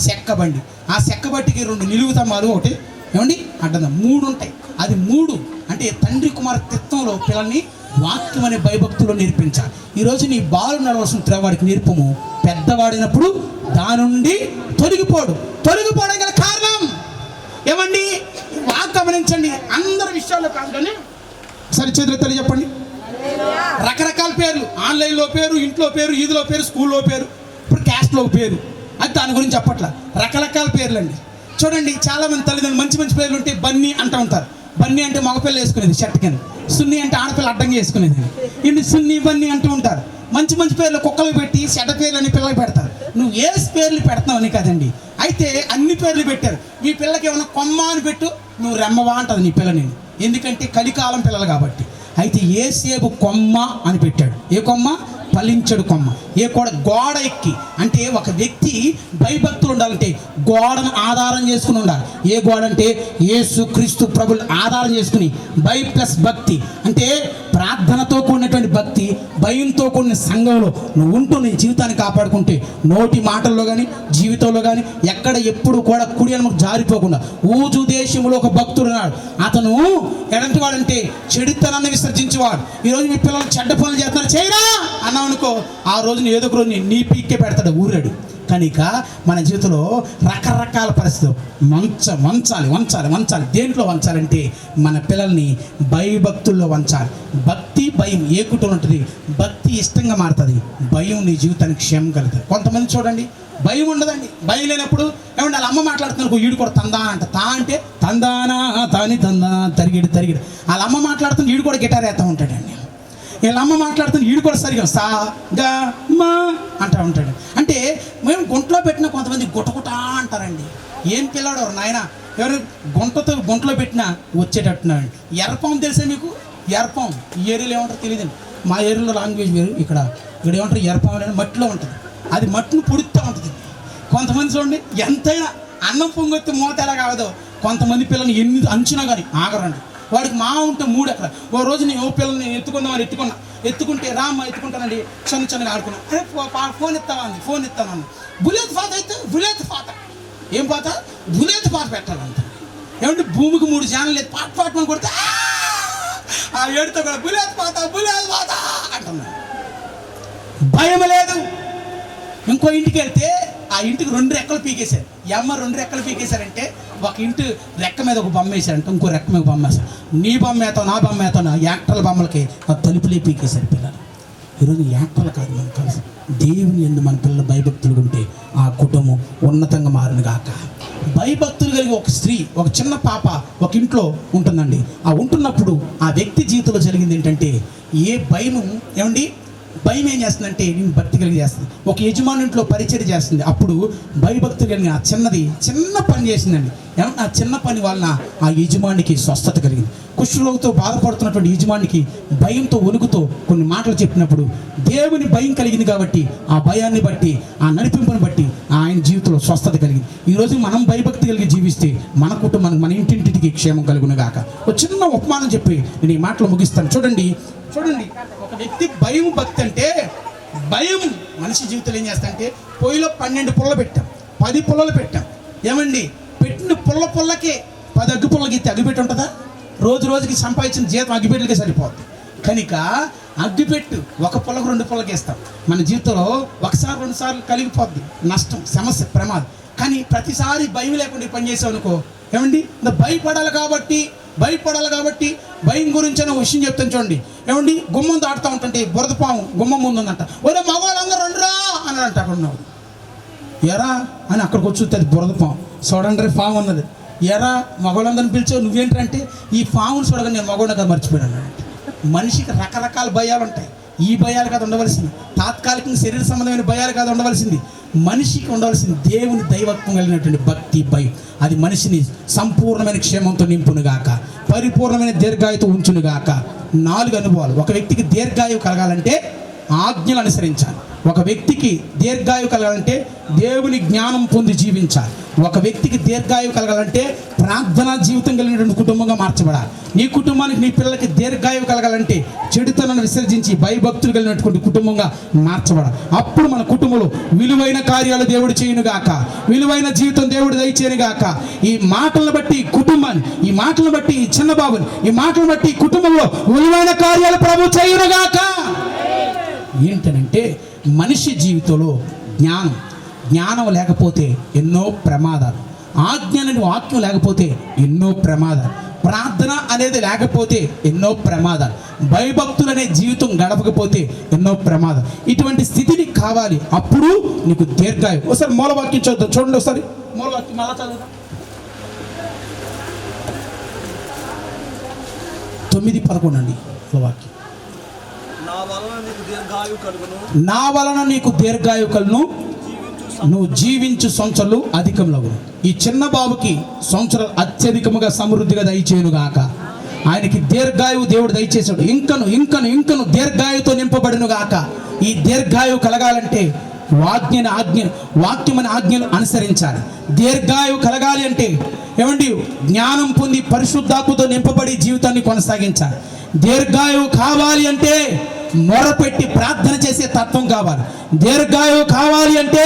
D: చెక్క బండి. ఆ చెక్క బట్టికి 2 నిలువు తమ్మాలు, ఒకటి ఏమండి అడ్డం, 3 ఉంటాయి. అది 3 అంటే తండ్రి కుమార్ తత్వంలో పిల్లల్ని వాక్యం అనే భయభక్తులు నేర్పించాలి. ఈరోజు నీ బాలు నడవలసిన త్రవాడికి నేర్పము. పెద్దవాడినప్పుడు దాని నుండి తొలగిపోవడం గల కారణం ఏమండి? వాక్ గమనించండి. అందరి విషయాల్లో కాదు కానీ సరి చేతులు తెలియ చెప్పండి. రకరకాల పేర్లు, ఆన్లైన్లో పేరు, ఇంట్లో పేరు, ఈదులో పేరు, స్కూల్లో పేరు, ఇప్పుడు క్యాస్ట్లో పేరు, అది దాని గురించి చెప్పట్లా. రకరకాల పేర్లు అండి. చూడండి చాలామంది తల్లిదండ్రులు మంచి పేర్లు ఉంటే బన్నీ అంటూ ఉంటారు. బన్నీ అంటే మగపిల్ల వేసుకునేది షర్ట్ కింద, సున్ని అంటే ఆడపిల్ల అడ్డంగా వేసుకునేది. ఇన్ని సున్ని బన్నీ అంటూ ఉంటారు. మంచి పేర్లు కుక్కలు పెట్టి చెడ్డ పేర్లు అని పిల్లలు పెడతారు. నువ్వు ఏ పేర్లు పెడతావు అని కదండి. అయితే అన్ని పేర్లు పెట్టారు. మీ పిల్లకి ఏమైనా కొమ్మ అని పెట్టు, నువ్వు రెమ్మవా అంటది నీ పిల్లని. ఎందుకంటే కలికాలం పిల్లలు కాబట్టి. అయితే ఏసేపు కొమ్మ అని పెట్టాడు. ఏ కొమ్మ? ఫలించడు కొమ్మ. ఏ గోడ ఎక్కి అంటే ఒక వ్యక్తి భయభక్తులు ఉండాలంటే గోడను ఆధారం చేసుకుని ఉండాలి. ఏ గోడ అంటే యేసుక్రీస్తు ప్రభువుని ఆధారం చేసుకుని భయ ప్లస్ భక్తి అంటే ప్రార్థనతో కూడినటువంటి భక్తి, భయంతో కూడిన సంఘంలో నువ్వు ఉంటూ నీ జీవితాన్ని కాపాడుకుంటే నోటి మాటల్లో కానీ జీవితంలో కానీ ఎక్కడ ఎప్పుడు కూడా కుడి అనకు జారిపోకుండా. ఊజు దేశంలో ఒక భక్తుడు ఉన్నాడు. అతను ఎలాంటి వాడంటే చెడుతనాన్ని విసర్జించేవాడు. ఈరోజు మీ పిల్లలు చెడ్డ పనులు చేస్తున్నారు, చేయరా అన్నావు అనుకో, ఆ రోజున ఏదో ఒక రోజు నీ పీక్కే పెడతాడు ఊరాడు. కనుక మన జీవితంలో రకరకాల పరిస్థితులు వంచాలి. దేంట్లో వంచాలంటే మన పిల్లల్ని భయభక్తుల్లో వంచాలి. భక్తి భయం ఏ కుటుంబం ఉంటుంది? భక్తి ఇష్టంగా మారుతుంది, భయం నీ జీవితానికి క్షేమం కలుగుతుంది. కొంతమంది చూడండి భయం ఉండదండి. భయం లేనప్పుడు ఏమంటే వాళ్ళ అమ్మ మాట్లాడుతున్నారు, ఈడు కూడా తందా అంట. తా అంటే తందానా తాని తందా తరిగిడు. వాళ్ళ అమ్మ మాట్లాడుతున్న ఈడు కూడా గిటార్ వేస్తూ ఉంటాడండి. వీళ్ళ అమ్మ మాట్లాడుతున్న ఈడు కూడా సరిగా సా గా మా అంటూ ఉంటాడు. అంటే మేము గుంటలో పెట్టిన కొంతమంది గుటగుట అంటారండి. ఏం పిల్లాడు నాయన, ఎవరు గుంటలో పెట్టినా వచ్చేటట్టున్నాడు. ఎర్రపాము తెలుసా మీకు? ఎర్రపాము ఈ ఏరియాలో ఏమంటారు తెలియదండి. మా ఏరియాలో లాంగ్వేజ్ వేరు. ఇక్కడ ఏమంటారు ఎర్రపాము అనేది మట్టిలో ఉంటుంది. అది మట్టిని పుడుతూ ఉంటుంది. కొంతమంది చూడండి ఎంతైనా అన్నం పొంగొత్తి మూత ఎలా కావదో కొంతమంది పిల్లల్ని ఎన్ని అంచునా కానీ ఆగరండి. వాడికి మా ఉంటే 3 ఎకరా. ఓ రోజు నేను పిల్లల్ని ఎత్తుకుంటే రామ్మ ఎత్తుకుంటానండి, చిన్నగా ఆడుకున్నా. అరే ఫోన్ ఇస్తావా అంది. ఫోన్ ఇస్తాను. బులేత్ పాత అయితే బులేత్ పాత ఏం పాత? బులేత్ పాత పెట్టాలంట. ఏమంటే భూమికి 3 ఛానల్ లేదు, పాటమని కొడితే ఆ ఏడుతో కూడా బులేత్ పాత అంటున్నాడు. భయం లేదు. ఇంకో ఇంటికి వెళ్తే ఆ ఇంటికి 2 రెక్కలు పీకేశారు. అమ్మ 2 రెక్కలు పీకేశారంటే ఒక ఇంటి రెక్క మీద ఒక బొమ్మ వేశారంటే ఇంకో రెక్క మీద బొమ్మ వేశారు. నీ బొమ్మ వేస్తావు నా బొమ్మ వేస్తావు యాక్టర్ల బొమ్మలకి ఆ తలుపులే పీకేశారు పిల్లలు. ఈరోజు యాక్టర్లు కాదు, మనం కలిసి దేవుని యందు మన పిల్లలు భయభక్తులు ఉంటే ఆ కుటుంబం ఉన్నతంగా మారును గాక. భయభక్తులు కలిగి ఒక స్త్రీ, ఒక చిన్న పాప ఒక ఇంట్లో ఉంటుందండి. ఆ ఉంటున్నప్పుడు ఆ వ్యక్తి జీవితంలో జరిగింది ఏంటంటే, ఏ భయము భయం ఏం చేస్తుందంటే నేను భక్తి కలిగి చేస్తుంది. ఒక యజమాని ఇంట్లో పరిచయం చేస్తుంది. అప్పుడు భయభక్తులు కలిగిన ఆ చిన్న పని చేసిందండి. ఆ చిన్న పని వలన ఆ యజమానికి స్వస్థత కలిగింది. కుష్ఠరోగితో బాధపడుతున్నటువంటి యజమానికి భయంతో వణుకుతో కొన్ని మాటలు చెప్పినప్పుడు దేవుని భయం కలిగింది కాబట్టి ఆ భయాన్ని బట్టి ఆ నడిపింపుని బట్టి ఆయన జీవితంలో స్వస్థత కలిగింది. ఈరోజు మనం భయభక్తి కలిగి జీవిస్తే మన కుటుంబానికి మన ఇంటింటికి క్షేమం కలుగును గాక. ఒక చిన్న ఉపమానం చెప్పి నేను ఈ మాటలు ముగిస్తాను. చూడండి ఒక వ్యక్తి భయం భక్తి అంటే, భయం మనిషి జీవితంలో ఏం చేస్తాడంటే, పొయ్యిలో 12 పుల్లలు పెట్టాం, 10 పుల్లలు పెట్టాం. పెట్టిన పుల్లకే 10 అగ్గి పుల్లకి అగ్గిపెట్టి ఉంటుందా? రోజుకి సంపాదించిన జీతం అగ్గిపెట్టులకే సరిపోతుంది. కనుక అగ్గిపెట్టు ఒక పుల్లకు 2 పుల్లకి ఇస్తాం. మన జీవితంలో 1-2 సార్లు కలిగిపోద్ది నష్టం, సమస్య, ప్రమాదం. కానీ ప్రతిసారి భయం లేకుండా పని చేసాం అనుకో, భయపడాలి కాబట్టి భయం గురించి అనే విషయం చెప్తాను చూడండి. గుమ్మం దాటుతూ ఉంటుంటే బురద పాము గుమ్మం ముందు ఉందంట. ఒరే మగవాళ్ళందరూ రండిరా అని అంట. అక్కడ ఉన్నావు ఎరా అని అక్కడికి వచ్చి అది బురద పాము. చూడండి పాము ఉన్నది. ఎరా మగవాళ్ళందరిని పిలిచావు నువ్వేంటంటే, ఈ పామును చూడగా నేను మగవాళ్ళగా మర్చిపోయాను. మనిషికి రకరకాల భయాలు ఉంటాయి. ఈ భయాలు కాదు ఉండవలసింది, తాత్కాలికంగా శరీర సంబంధమైన భయాలు కాదు ఉండవలసింది. మనిషికి ఉండవలసింది దేవుని దైవత్వం కలిగినటువంటి భక్తి, భయం. అది మనిషిని సంపూర్ణమైన క్షేమంతో నింపునుగాక, పరిపూర్ణమైన దీర్ఘాయుతో ఉంచునుగాక. 4 అనుభవాలు. ఒక వ్యక్తికి దీర్ఘాయువు కలగాలంటే ఆజ్ఞలు అనుసరించాలి. ఒక వ్యక్తికి దీర్ఘాయువు కలగాలంటే దేవుని జ్ఞానం పొంది జీవించాలి. ఒక వ్యక్తికి దీర్ఘాయువు కలగాలంటే ప్రార్థనా జీవితం కలిగినటువంటి కుటుంబంగా మార్చబడాలి. నీ కుటుంబానికి, నీ పిల్లలకి దీర్ఘాయువు కలగాలంటే చెడుతనాన్ని విసర్జించి భయభక్తులు కలిగినటువంటి కుటుంబంగా మార్చబడాలి. అప్పుడు మన కుటుంబంలో విలువైన కార్యాలు దేవుడు చేయునుగాక, విలువైన జీవితం దేవుడు దయచేయునుగాక. ఈ మాటలను బట్టి కుటుంబాన్ని, ఈ మాటలను బట్టి ఈ చిన్న బాబుని, ఈ మాటలను బట్టి కుటుంబంలో విలువైన కార్యాలు ప్రభు చేయునుగాక. ఏంటనంటే మనిషి జీవితంలో జ్ఞానం లేకపోతే ఎన్నో ప్రమాదాలు, ఆజ్ఞ అనే వాక్యం లేకపోతే ఎన్నో ప్రమాదాలు, ప్రార్థన అనేది లేకపోతే ఎన్నో ప్రమాదాలు, భయభక్తులు అనే జీవితం గడపకపోతే ఎన్నో ప్రమాదాలు. ఇటువంటి స్థితిని కావాలి. అప్పుడు నీకు దీర్ఘాయువు. ఒకసారి మూలవాక్యం చూద్దాం. చూడండి ఒకసారి మూలవాక్యం మళ్ళా చదువుదాం. 9:11 అండి మూలవాక్యం. నా వలన నీకు దీర్ఘాయువు కలుగును, నువ్వు జీవించు సంవత్సరాలు అధికంలో. ఈ చిన్న బాబుకి సంవత్సరాలు అత్యధికముగా సమృద్ధిగా దయచేయునుగాక. ఆయనకి దీర్ఘాయువు దేవుడు దయచేసాడు. ఇంకను దీర్ఘాయువుతో నింపబడును గాక. ఈ దీర్ఘాయువు కలగాలంటే వాక్యమని ఆజ్ఞను అనుసరించాలి. దీర్ఘాయువు కలగాలి అంటే జ్ఞానం పొంది పరిశుద్ధాత్మతో నింపబడి జీవితాన్ని కొనసాగించాలి. దీర్ఘాయువు కావాలి అంటే మొరపెట్టి ప్రార్థన చేసే తత్వం కావాలి. దీర్ఘాయువు కావాలి అంటే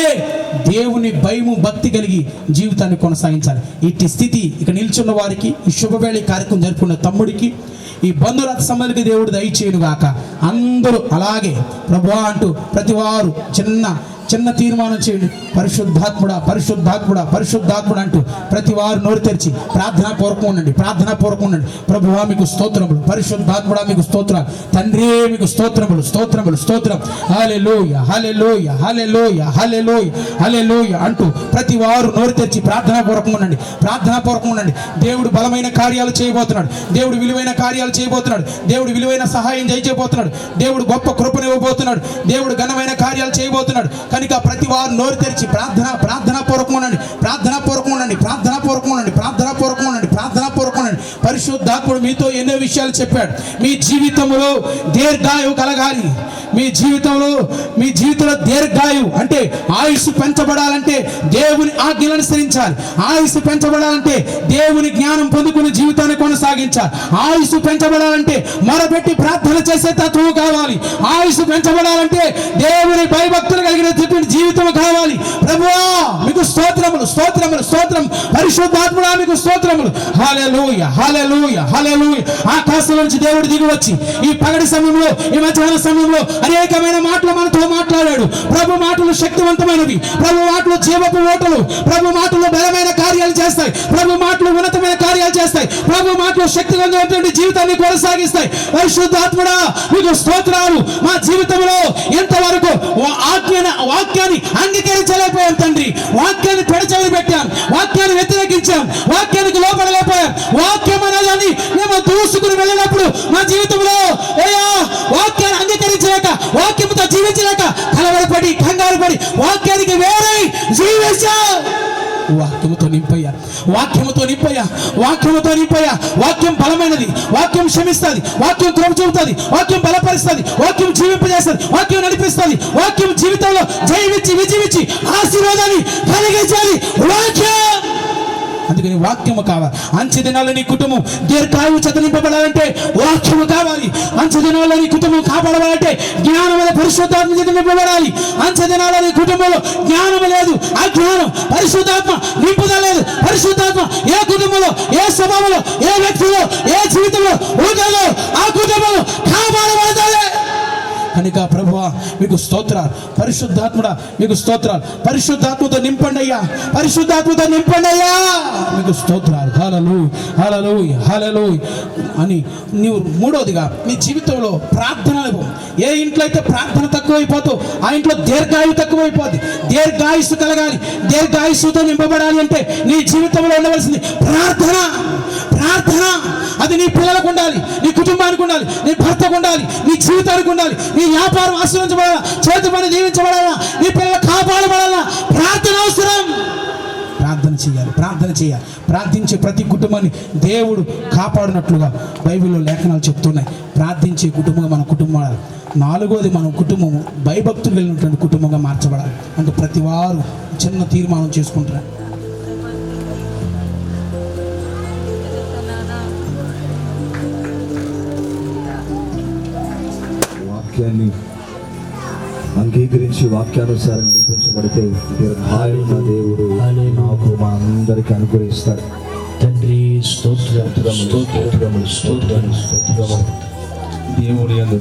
D: దేవుని భయము భక్తి కలిగి జీవితాన్ని కొనసాగించాలి. ఇట్టి స్థితి ఇక నిల్చున్న వారికి, ఈ శుభవేళ కార్యక్రమం జరుపుకున్న తమ్ముడికి, ఈ బంధువుల సంబంధికి దేవుడు దయచేయునుగాక. అందరూ అలాగే ప్రభువా అంటూ ప్రతి వారు చిన్న తీర్మానం చేయండి. పరిశుద్ధాత్ముడా అంటూ ప్రతి వారు నోరు తెరిచి ప్రార్థనాపూర్వకం ఉండండి. ప్రభువా మీకు స్తోత్రములు, పరిశుద్ధాత్ముడా మీకు స్తోత్రాలు, తండ్రి మీకు స్తోత్రం. హల్లెలూయా అంటూ ప్రతి వారు నోరు తెరిచి ప్రార్థనాపూర్వకం ఉండండి. దేవుడు బలమైన కార్యాలు చేయబోతున్నాడు. దేవుడు విలువైన కార్యాలు చేయబోతున్నాడు. దేవుడు విలువైన సహాయం చేయబోతున్నాడు. దేవుడు గొప్ప కృపనివ్వబోతున్నాడు. దేవుడు ఘనమైన కార్యాలు చేయబోతున్నాడు. కనుక ప్రతి వారు నోరు తెరిచి ప్రార్థనాపూర్వకం ఉండండి. పరిశుద్ధాత్ముడు మీతో ఎన్నో విషయాలు చెప్పాడు. మీ జీవితంలో దీర్ఘాయువు కలగాలి. మీ జీవితంలో దీర్ఘాయువు అంటే ఆయుష్ పెంచబడాలంటే దేవుని ఆజ్ఞలు అనుసరించాలి. ఆయుష్ పెంచబడాలంటే దేవుని జ్ఞానం పొందుకుని జీవితాన్ని కొనసాగించాలి. ఆయుష్ పెంచబడాలంటే మొరపెట్టి ప్రార్థన చేసే తత్వం కావాలి. ఆయుష్ పెంచబడాలంటే దేవుని భయభక్తులు కలిగిన జీవితం కావాలి. ప్రభువా మీకు స్తోత్రములు. పరిశుద్ధాత్ముడా మీకు స్తోత్రములు. హల్లెలూయా. హల్లెలూయా హల్లెలూయా. ఆకాశం నుంచి దేవుడు దిగి వచ్చి ఈ పగటి సమయంలో, ఈ మధ్యాహ్న సమయంలో అనేకమైన మాటలు మనతో మాట్లాడాడు. ప్రభు మాటలు శక్తివంతమైనవి, ప్రభు మాటలు జీవపు ఓటలు, ప్రభు మాటలు బలమైన కార్యాలు చేస్తాయి, ప్రభు మాటలు ఉన్నతమైన కార్యాలు చేస్తాయి, ప్రభు మాటలు శక్తివంతమైనటువంటి జీవితాన్ని కొనసాగిస్తాయి. పరిశుద్ధాత్ముడా మీకు స్తోత్రాలు. మా జీవితంలో ఎంతవరకు వాక్యాన్ని అంగీకరించలేకపోయాం తండ్రి, వాక్యాన్ని పెడచెవిని పెట్టాం, వాక్యాన్ని వ్యతిరేకించాం, వాక్యానికి లోపడలేకపోయాం. వాక్యం అనేది మేము దూసుకుని వెళ్ళినప్పుడు మా జీవితంలో అయ్యా వాక్యాన్ని అంగీకరించలేక, వాక్యంతో జీవించలేక కలవరపడి కంగారు పడి వాక్యానికి వేరే జీవించాం. వాక్యముతో నింపయ్యా, వాక్యముతో నింపయ్యా, వాక్యముతో నింపయ్యా. వాక్యం బలమైనది, వాక్యం క్షమిస్తుంది, వాక్యం కృప చూపుతుంది, వాక్యం బలపరుస్తుంది, వాక్యం జీవింపజేస్తుంది, వాక్యం నడిపిస్తుంది, వాక్యం జీవితంలో జయించి విజయించి ఆశీర్వాదాన్ని కలిగించాలి వాక్యం. అందుకని వాక్యము కావాలి. అంచె దినాల్లో నీ కుటుంబం దీర్ఘాయువు చేత నింపబడాలంటే వాక్యము కావాలి. అంచె దినాల్లో నీ కుటుంబం కాపాడవాలంటే జ్ఞానం అనే పరిశుద్ధాత్మ చేత నింపబడాలి. అంచె దినాల్లో నీ కుటుంబంలో జ్ఞానం లేదు, అజ్ఞానం, పరిశుద్ధాత్మ నింపుదల లేదు. పరిశుద్ధాత్మ ఏ కుటుంబంలో, ఏ స్వభావంలో, ఏ వ్యక్తిలో, ఏ జీవితంలో ఉండాలో ఆ కుటుంబంలో కాపాడబడాలి. కనుక ప్రభువా మీకు స్తోత్రాలు, పరిశుద్ధాత్ముడా మీకు స్తోత్రాలు. పరిశుద్ధాత్మతో నింపండి అయ్యా, పరిశుద్ధాత్మతో నింపండి అయ్యా, మీకు స్తోత్రాలు. హల్లెలూయా హల్లెలూయా హల్లెలూయా అని నీవు మూడోదిగా నీ జీవితంలో ప్రార్థన అనుభవం. ఏ ఇంట్లో అయితే ప్రార్థన తక్కువైపోతూ ఆ ఇంట్లో దీర్ఘాయువు తక్కువైపోద్ది. దీర్ఘాయుస్సు కలగాలి, దీర్ఘాయుస్సుతో నింపబడాలి అంటే నీ జీవితంలో ఉండవలసింది ప్రార్థన. ప్రార్థన అది నీ పిల్లలకు ఉండాలి, నీ కుటుంబానికి ఉండాలి, నీ భర్తకు ఉండాలి, నీ జీవితానికి ఉండాలి. నీ వ్యాపారం ఆశ్రయించబడాలా, చేతి పని దీవించబడాలా, నీ పిల్లలు కాపాడబడాలా. ప్రార్థన అవసరం. ప్రార్థన చేయాలి, ప్రార్థన చేయాలి. ప్రార్థించే ప్రతి కుటుంబాన్ని దేవుడు కాపాడినట్లుగా బైబిల్లో లేఖనాలు చెప్తున్నాయి. ప్రార్థించే కుటుంబంగా మన కుటుంబం. నాలుగోది మన కుటుంబము భయభక్తులు కలిగినటువంటి కుటుంబంగా మార్చబడాలి. అంటే ప్రతి వారు చిన్న తీర్మానం చేసుకుంటారు.
B: వాక్యాన్ని అంగీకరించి వాక్యానుసారం నడిపించబడితే దీర్ఘాయువున్న దేవుడు నాకు మా అందరికి అనుగ్రహిస్తాడు.
C: తండ్రి స్తోత్రములు.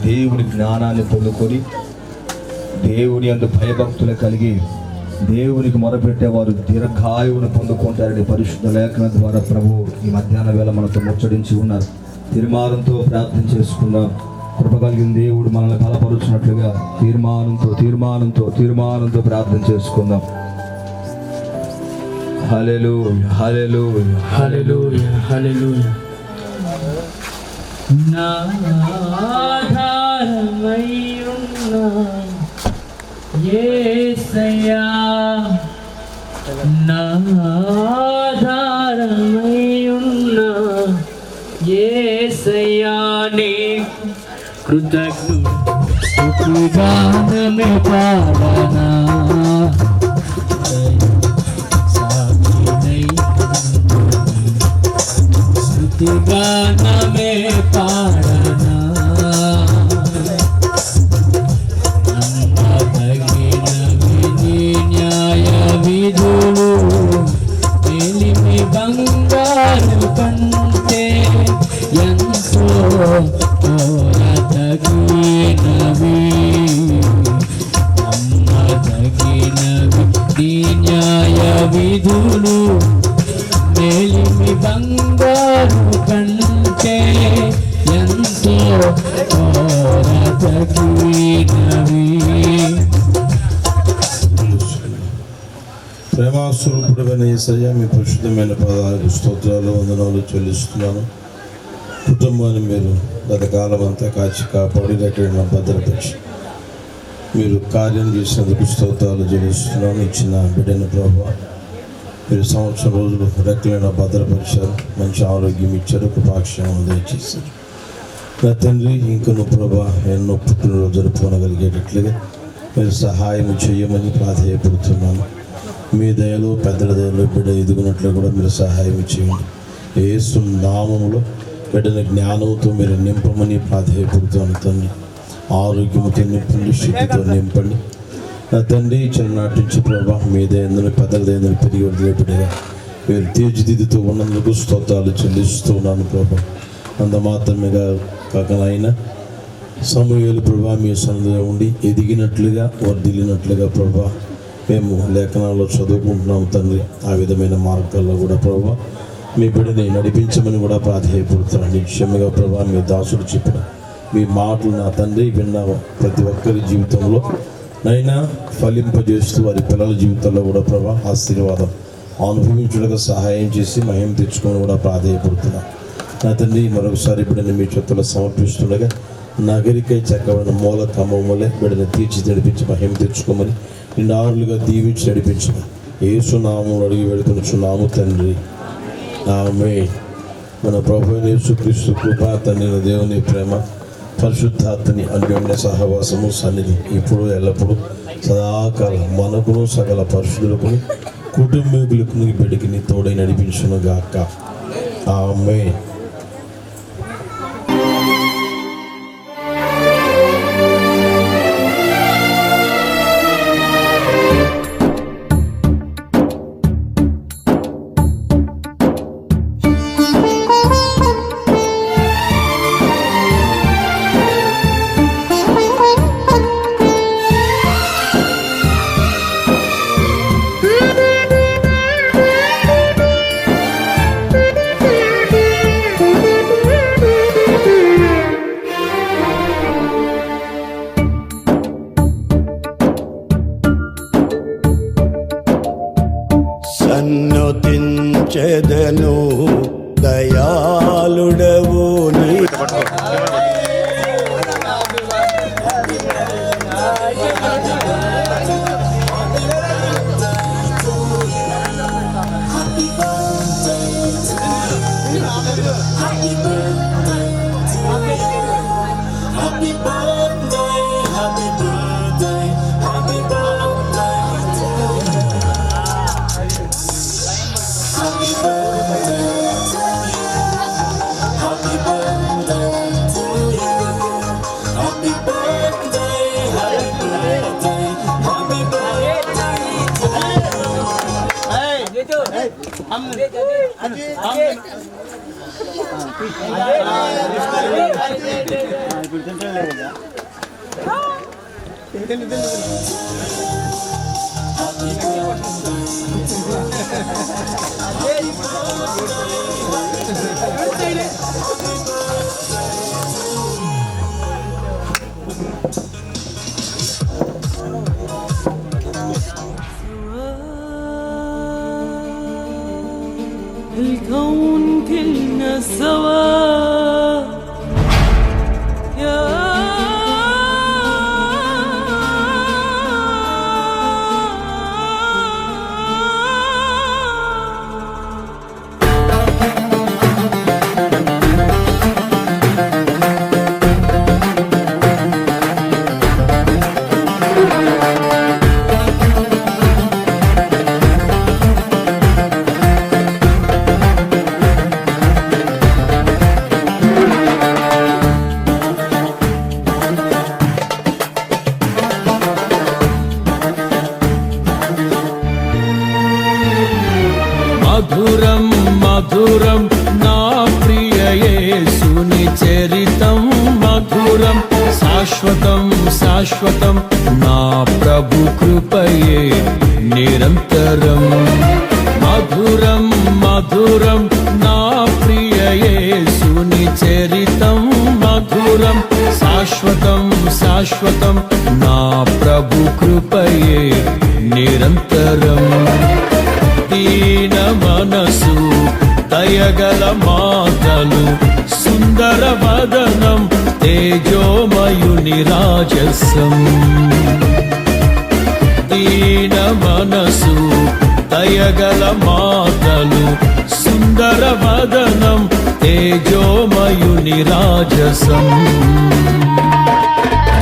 C: దేవుడి జ్ఞానాన్ని పొందుకొని దేవుడి యందు భయభక్తులు కలిగి దేవునికి మొరపెట్టేవారు దీర్ఘాయువును పొందుకుంటారని పరిశుద్ధ లేఖనం ద్వారా ప్రభు ఈ మధ్యాహ్న వేళ మనతో ముచ్చడించి ఉన్నారు. తీర్మానంతో ప్రార్థన చేసుకుందాం. కృప కలిగిన దేవుడు మనల్ని బలపరుచినట్లుగా తీర్మానంతో ప్రార్థన చేసుకుందాం. హల్లెలూయా హల్లెలూయా
F: హల్లెలూయా హల్లెలూయా. నా ఆధారమయ్యున్న యేసయ్యా, నా ఆధారమయ్యున్న యేసయ్యా, నీకు కృతజ్ఞుడు స్తుతిగానమే పాడనా. స్తుతిగానమే పాడనా. నమ్మదగినవి నీ న్యాయ విధులు, తెలిమి బంగారు కంటే ఎంతో తగినవి. నమ్మదగినవి నీ న్యాయ విధులు, తెలిమి బంగారు కంటే ఎంతో తగినవి.
A: ప్రేమాస్వరూపుడైన యేసయ్య, మీ పరిశుద్ధమైన పదాలకు స్తోత్రాలు వందనాలు చెల్లిస్తున్నాను. కుటుంబాన్ని మీరు గత కాలం అంతా కాచి కాపాడి రెక్కడిన భద్రపరిచి మీరు కార్యం చేసినందుకు స్తోత్రాలు చెల్లిస్తున్నాను. ఇచ్చిన బిడ్డను ప్రభావ మీరు సంవత్సరం రోజులు రెక్కలైన భద్రపరిచారు, మంచి ఆరోగ్యం ఇచ్చారు, కృపాక్షేమం దయచేశారు. నా తండ్రి ఇంకొన్ని ప్రభా ఎన్నో పుట్టినరోజు జరుపుకోనగలిగేటట్లుగా మీరు సహాయం చేయమని ప్రాధేయపడుతున్నాను. మీ దయలో పెద్దల దయలో బిడ్డ ఎదుగునట్లు కూడా మీరు సహాయం చేయండి. యేసు నామములో బిడ్డల జ్ఞానంతో మీరు నింపమని ప్రాధేయపడుతున్నాను తండ్రి. ఆరోగ్యంతో నింపండి, శక్తితో నింపండి. నా తండ్రి చిన్ననాటి నుంచి ప్రభా మీ దయందులు పెద్దల దయందులు పెరిగి వదిలే బిడ్డగా మీరు తీర్చిదిద్దుతూ ఉన్నందుకు స్తోత్రాలు చెల్లిస్తూ ఉన్నాను ప్రభా. అంత మాత్రమే కాకనైనా సమూయేలు ప్రభా మీ సన్నిధిలో ఉండి ఎదిగినట్లుగా వర్ధిల్లినట్లుగా ప్రభా మేము లేఖనాల్లో చదువుకుంటున్నాం తండ్రి. ఆ విధమైన మార్గాల్లో కూడా ప్రభా మీ బిడ్డని నడిపించమని కూడా ప్రాధాన్యపడుతున్నాను. నిశ్చయముగా ప్రభా మీ దాసుడు చెప్పిన మీ మాటలు నా తండ్రి విన్న ప్రతి ఒక్కరి జీవితంలో నైనా ఫలింపజేస్తూ వారి పిల్లల జీవితంలో కూడా ప్రభా ఆశీర్వాదం అనుభవించడానికి సహాయం చేసి మహిమ తెచ్చుకొని కూడా ప్రాధాన్యపడుతున్నాను నా తండ్రి. మరొకసారి బిడ్డని మీ చేతుల్లో సమర్పిస్తుండగా నగరికై చక్కబడిన మూల కమ్మలే బిడ్డని తీర్చి నడిపించి మహిమ తెచ్చుకోమని నిన్ను ఆరులుగా దీవించి నడిపించమని యేసు నామములో అడిగి వేడుకొనుచున్నాము తండ్రి, ఆమేన్. మన ప్రభువైన యేసుక్రీస్తు కృప, తండ్రి దేవుని ప్రేమ, పరిశుద్ధాత్మని అన్యోన్య సహవాసము సన్నిధి ఇప్పుడు ఎల్లప్పుడూ సదాకాలం మనకును సకల పరిశుద్ధులకు కుటుంబీకులకు బిడ్డకి తోడై నడిపించును గాక. ఆమేన్.
G: సన్నుతించెదను దయాళుడవు నీ
H: الكون كلنا سوا يا
F: మధురం మధురం నా ప్రియ యేసుని చరితం మధురం శాశ్వతం శాశ్వతం నా ప్రభు కృపయే నిరంతరం. మధురం మధురం నా ప్రియ యేసుని చరితం మధురం శాశ్వతం శాశ్వతం నా ప్రభు కృపయే నిరంతరం. దీన మనసు దయగల మాటలు సుందర వదనం తేజోమయుని రాజసం. దీన మనసు దయగల మాటలు సుందర వదనం తేజోమయుని రాజసం.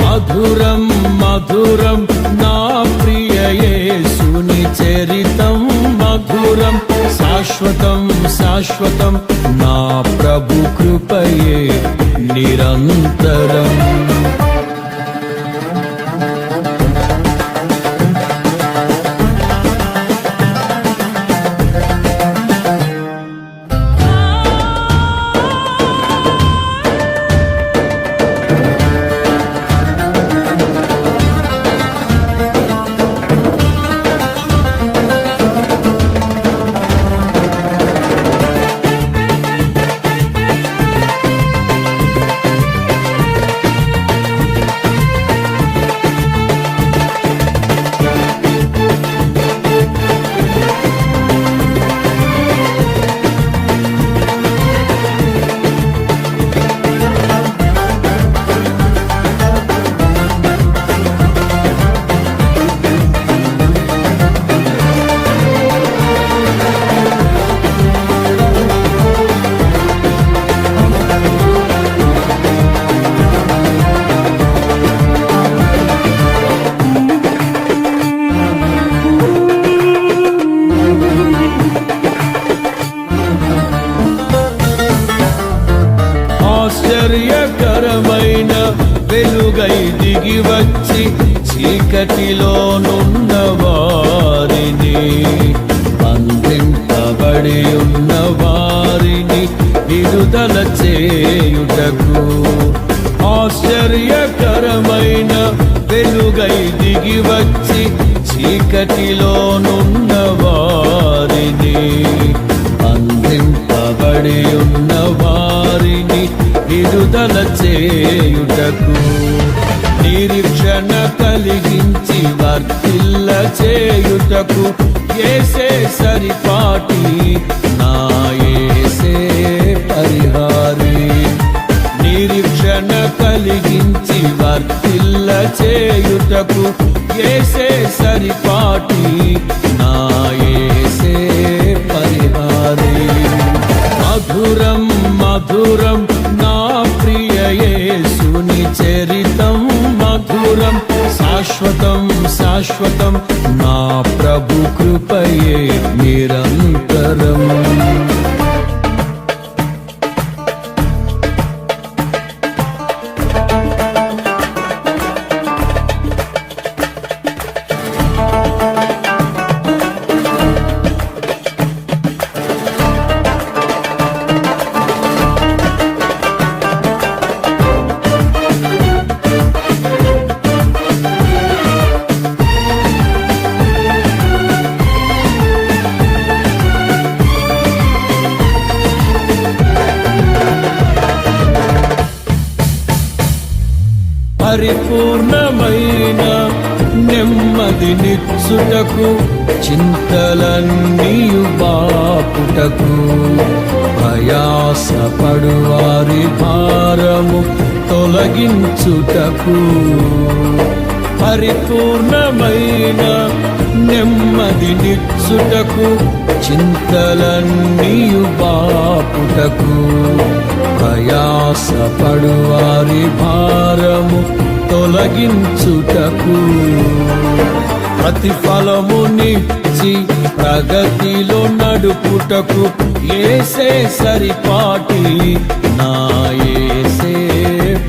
F: మధురం మధురం నా ప్రియ యేసుని చరితం మధురం శాశ్వతం శాశ్వతం నా ప్రభు కృపయే నిరంతరం. ఆశ్చర్యకరమైన వెలుగై దిగి వచ్చి చీకటిలోనున్న వారిని, బంధింపబడి ఉన్న వారిని విడుదల చేయుటకు, ఆశ్చర్యకరమైన వెలుగై దిగి వచ్చి చీకటిలోనున్న వారిని, బంధింపబడి ఉన్న వారిని విడుదల చేయుటకు, నిరీక్షణ కలిగించి వర్తిల్ల చేయుటకు యేసే సరిపాటి, నా యేసే పరిహారి. నిరీక్షణ కలిగించి వర్తిల్ల చేయుటకు యేసే సరిపాటి, నా యేసే పరిహారి. మధురం మధురం నా ప్రియ యేసుని చరితం, మధురం శాశ్వతం శాశ్వతం నా ప్రభు కృపయే నిరంతరం. పరిపూర్ణమైన నెమ్మదినిచ్చుటకు, చింతలన్నీయు బాపుటకు, ప్రయాసపడు వారి భారము తొలగించుటకు, పరిపూర్ణమైన నెమ్మదినిచ్చుటకు, చింతలన్నీయు బాపుటకు, ప్రయాసపడు వారి భారము తొలగించుటకు, ప్రతిఫలమునిచ్చి ప్రగతిలో నడుపుటకు యేసే సరిపాటి, నా యేసే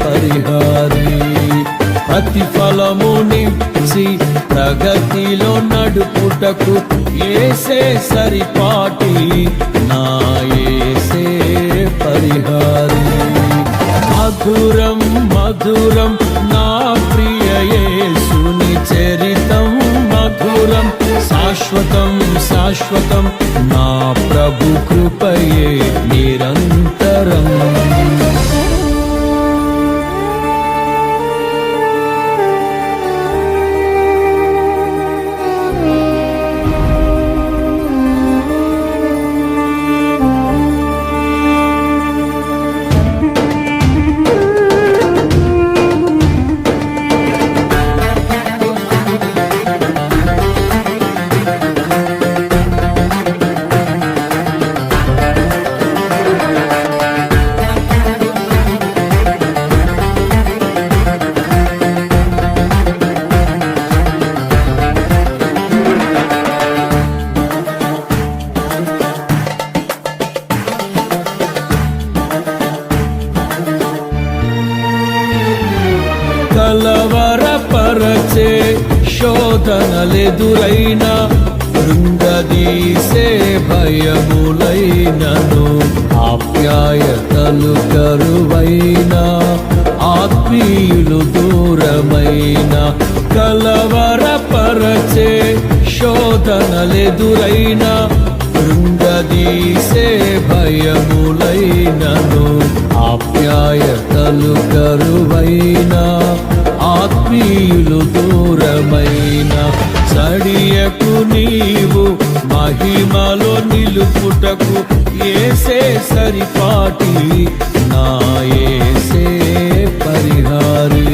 F: పరిహారి. ప్రతిఫలమునిచ్చి ప్రగతిలో నడుపుటకు యేసే సరిపాటి, నా యేసే పరిహారి. మధురం మధురం నా ప్రియ యేసుని చరితం, మధురం శాశ్వతం శాశ్వతం నా ప్రభు కృపయే నిరంతరం. కలవరపరచే శోధనలెదురైన, కృంగదీసే భయములైనను, ఆప్యాయతలు కరువైన, ఆత్మీయులు దూరమైన, కలవరపరచే శోధనలెదురైన, కృంగదీసే భయములైనను, ఆప్యాయతలు కరువైన, ఆత్మీయులు దూరమైన, సడియకు నీవు మహిమలో నిలుపుటకు యేసే సరిపాటి, నా యేసే పరిహారి.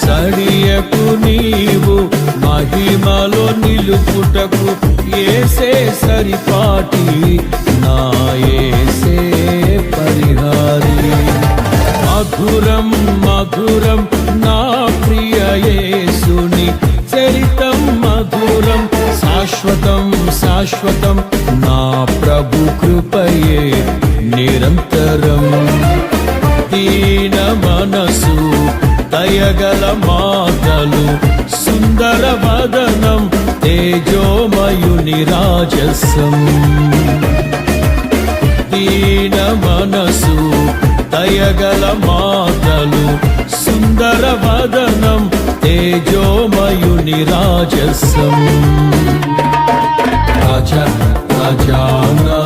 F: సడియకు నీవు మహిమలో నిలుపుటకు యేసే సరిపాటి, నా యేసే పరిహారి. మధురం మధురం నా ప్రియ యేసుని చరితం, మధురం శాశ్వతం శాశ్వతం నా ప్రభు కృపయే నిరంతరం. దయగల మాటలు సుందర వదనం తేజోమయుని రాజసం దీన మనసు దయగల మాటలు సుందర వదనం తేజోమయుని రాజసం రాజా రాజానా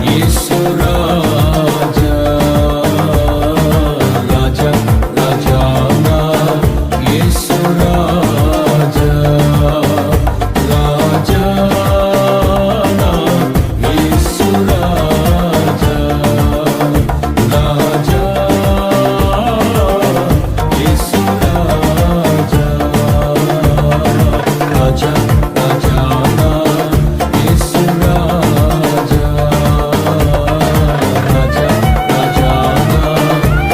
F: యేసు రాజా రాజా రాజానా యేసు రాజా రాజానా యేసు రాజా రాజా యేసు రాజా రాజా రాజానా యేసు రాజా రాజా రాజానా యేసు రాజా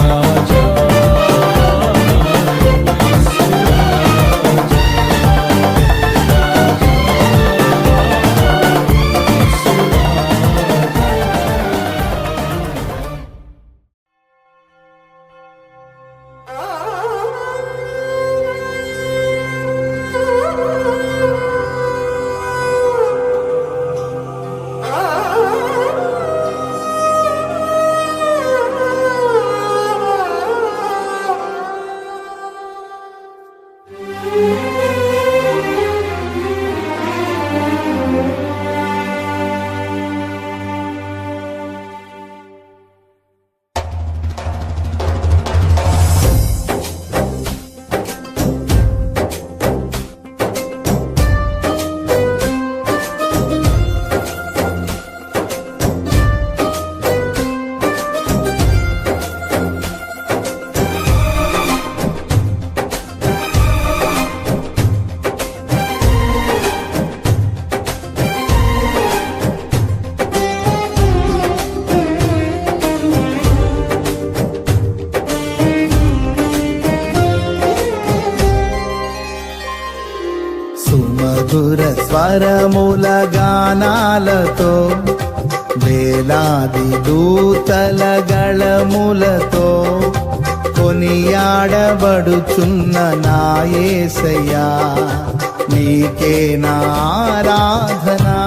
F: రాజా
I: సుమధుర స్వరముల గానాలతో వేలాది దూతల గళములతో కొనియాడబడుచున్న నా యేసయ్యా నీకే నా ఆరాధనా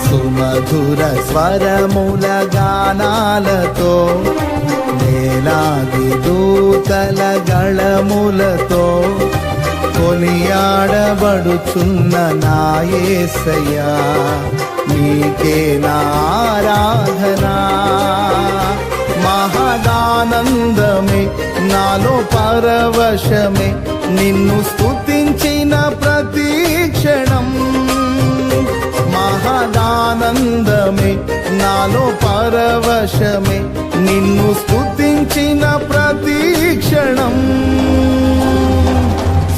I: సుమధుర స్వరముల గానాలతో వేలాది దూతల గళములతో కొనియాడబడుచున్న నా యేసయ్యా నీకే నా ఆరాధనా మహదానందమే నాలో పరవశమే నిన్ను స్తుతించిన ప్రతి క్షణం మహదానందమే నాలో పరవశమే నిన్ను స్తుతించిన ప్రతి క్షణం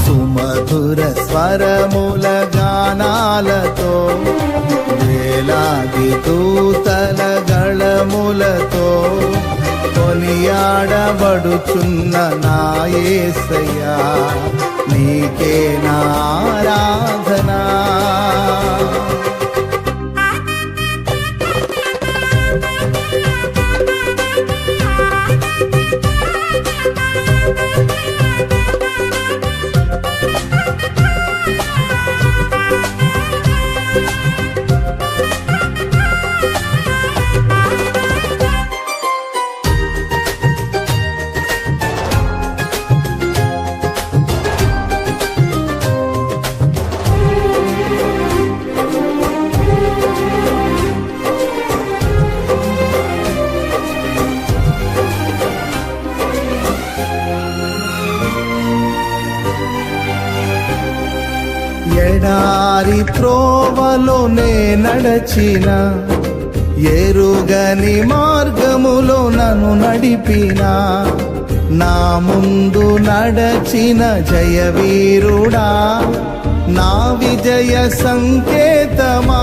I: సుమధుర స్వరముల గానాలతో వేలాది దూతల గళములతో కొనియాడబడుచున్న నా యేసయ్యా నీకే నా ఆరాధనా ఎడారి త్రోవలోనే నడచిన ఎరుగని మార్గములో నన్ను నడిపిన నా ముందు నడచిన జయవీరుడా నా విజయ సంకేతమా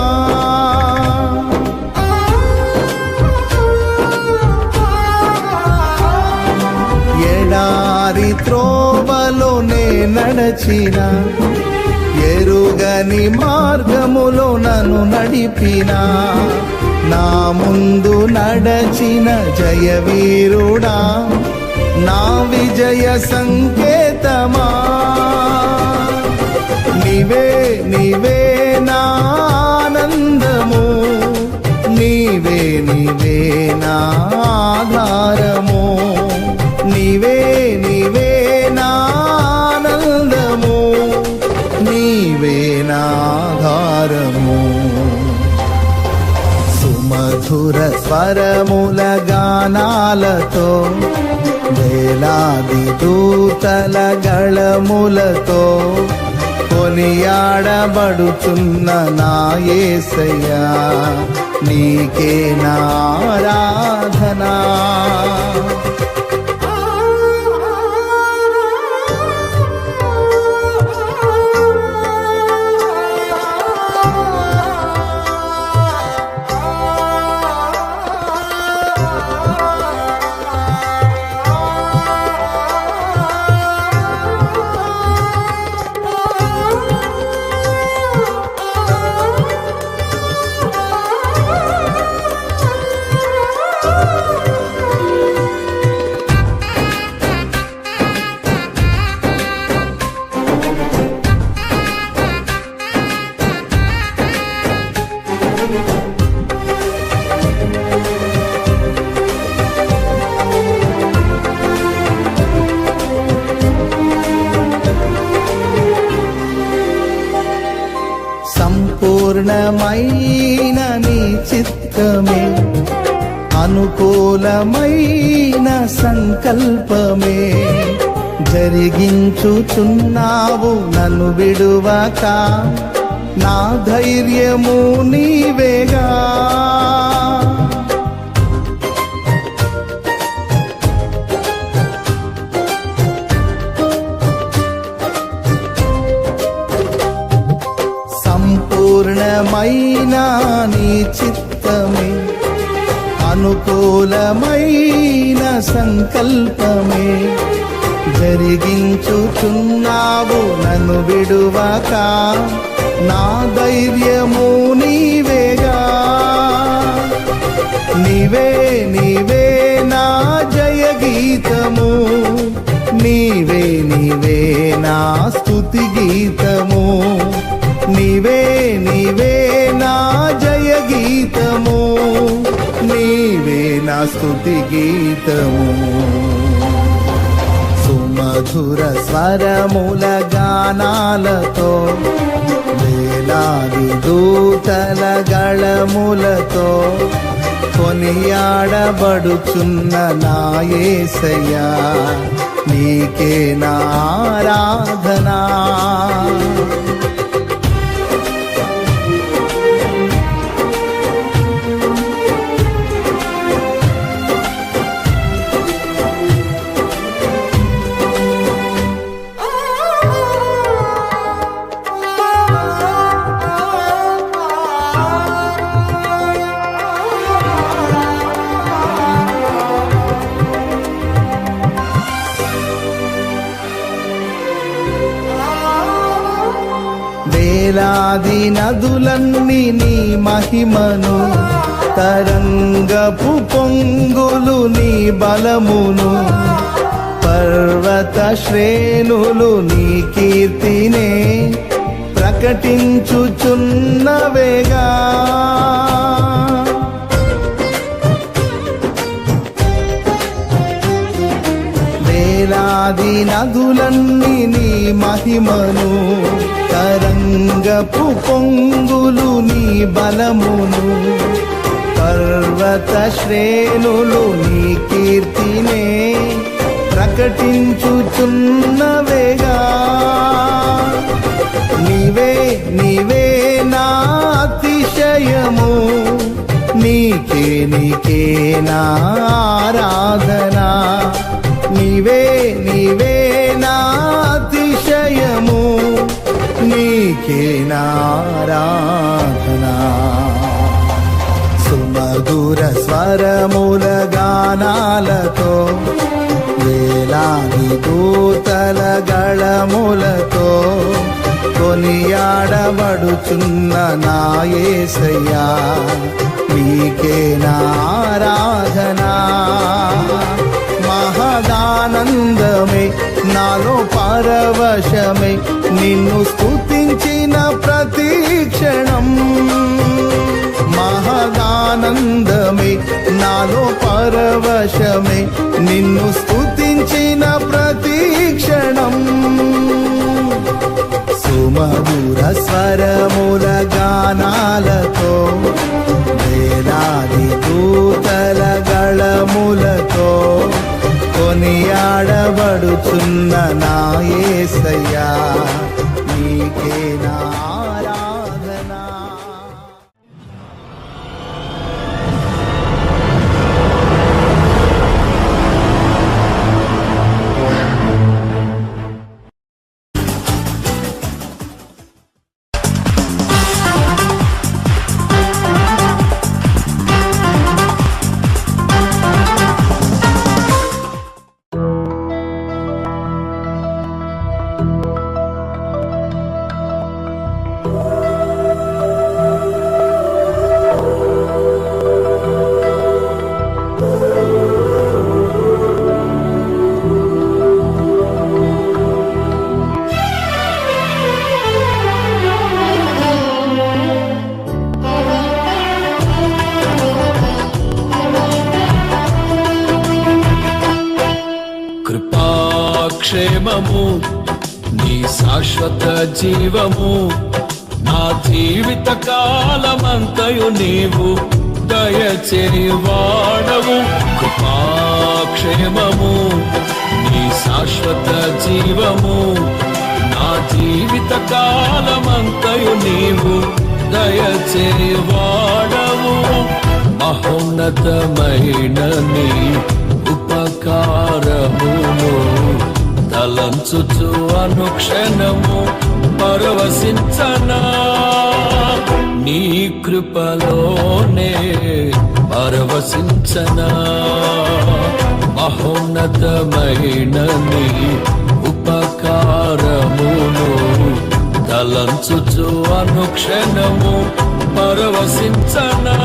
I: ఎడారి త్రోవలోనే నడచిన ఎరుగని మార్గములో నన్ను నడిపిన నా ముందు నడచిన జయవీరుడా నా విజయ సంకేతమా నీవే నీవే నా ఆనందము నీవే నీవే నా ఆధారము నీవే నీవే నా ఆనందము నీవే నా ఆధారము సుమధుర స్వరముల గానాలతో వేలాది దూతల గళములతో కొనియాడబడుచున్న నా యేసయ్యా నీకే నా ఆరాధనా సంపూర్ణమైన నీ చిత్తమే అనుకూలమైన సంకల్పమే జరిగించుచున్నావు నన్ను విడువక నా ధైర్యము నీవేగా సంపూర్ణమైన నీ చిత్తమే అనుకూలమైన సంకల్పమే జరిగించుచున్నావు నన్ను విడువక నా ధైర్యము నీవేగా నీవే నీవే నా జయ గీతము నీవే నీవే నా స్తుతి గీతము నీవే నీవే నా జయ గీతము నీవే నా స్తుతి గీతము సుమధుర స్వరముల గానాలతో వేలాది దూతల గళములతో కొనియాడబడుచున్న నా యేసయ్యా నీకే నా ఆరాధనా వేలాది నదులన్నీ నీ మహిమను తరంగపు పొంగులు నీ బలమును పర్వత శ్రేణులు నీ కీర్తినే ప్రకటించుచున్నవేగా వేలాది నదులన్నీ నీ మహిమను తరంగపు పొంగులు నీ బలమును పర్వత శ్రేణులు నీ కీర్తినే ప్రకటించుచున్నవేగా నీవే నీవే నా అతిశయము నీకే నీకే నా ఆరాధనా నీవే నీవే నా అతిశయము నీకే నా ఆరాధనా సుమధుర స్వరముల గానాలతో వేలాది దూతల గళములతో కొనియాడబడుచున్న నా యేసయ్యా నీకే నా ఆరాధనా. మహదానందమే నాలో పరవశమే నిన్ను స్తుతించిన ప్రతి క్షణం. మహదానందమే నాలో పరవశమే నిన్ను స్తుతించిన ప్రతి క్షణం. సుమధుర స్వరముల గానాలతో వేలాది దూతల గళములతో కొనియాడబడుచున్న నా యేసయ్యా నీకే నా ఆరాధనా.
F: కృపాక్షేమము నీ శాశ్వత జీవము నా జీవిత కాలమంతయు నీవు దయచేవాడవు. కృపాక్షేమము నీ శాశ్వత జీవము నా జీవిత కాలమంతయు నీవు దయచేవాడవు. మహోన్నతమైన నీ ఉపకారమును తలంచుచు అనుక్షణము పరవశించనా. నీ కృపలోనే పరవశించనా. మహోన్నతమైన నీ ఉపకారమును తలంచుచు అనుక్షణము పరవశించనా.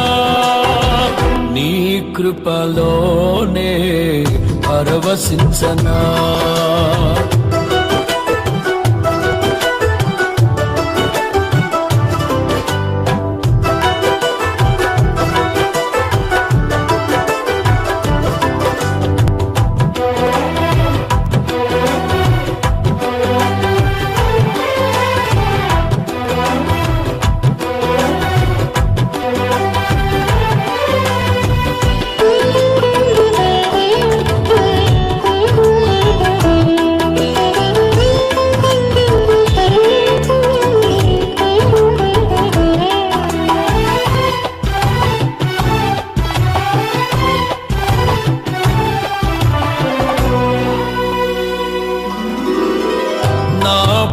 F: నీ కృపలోనే పరవశించనా.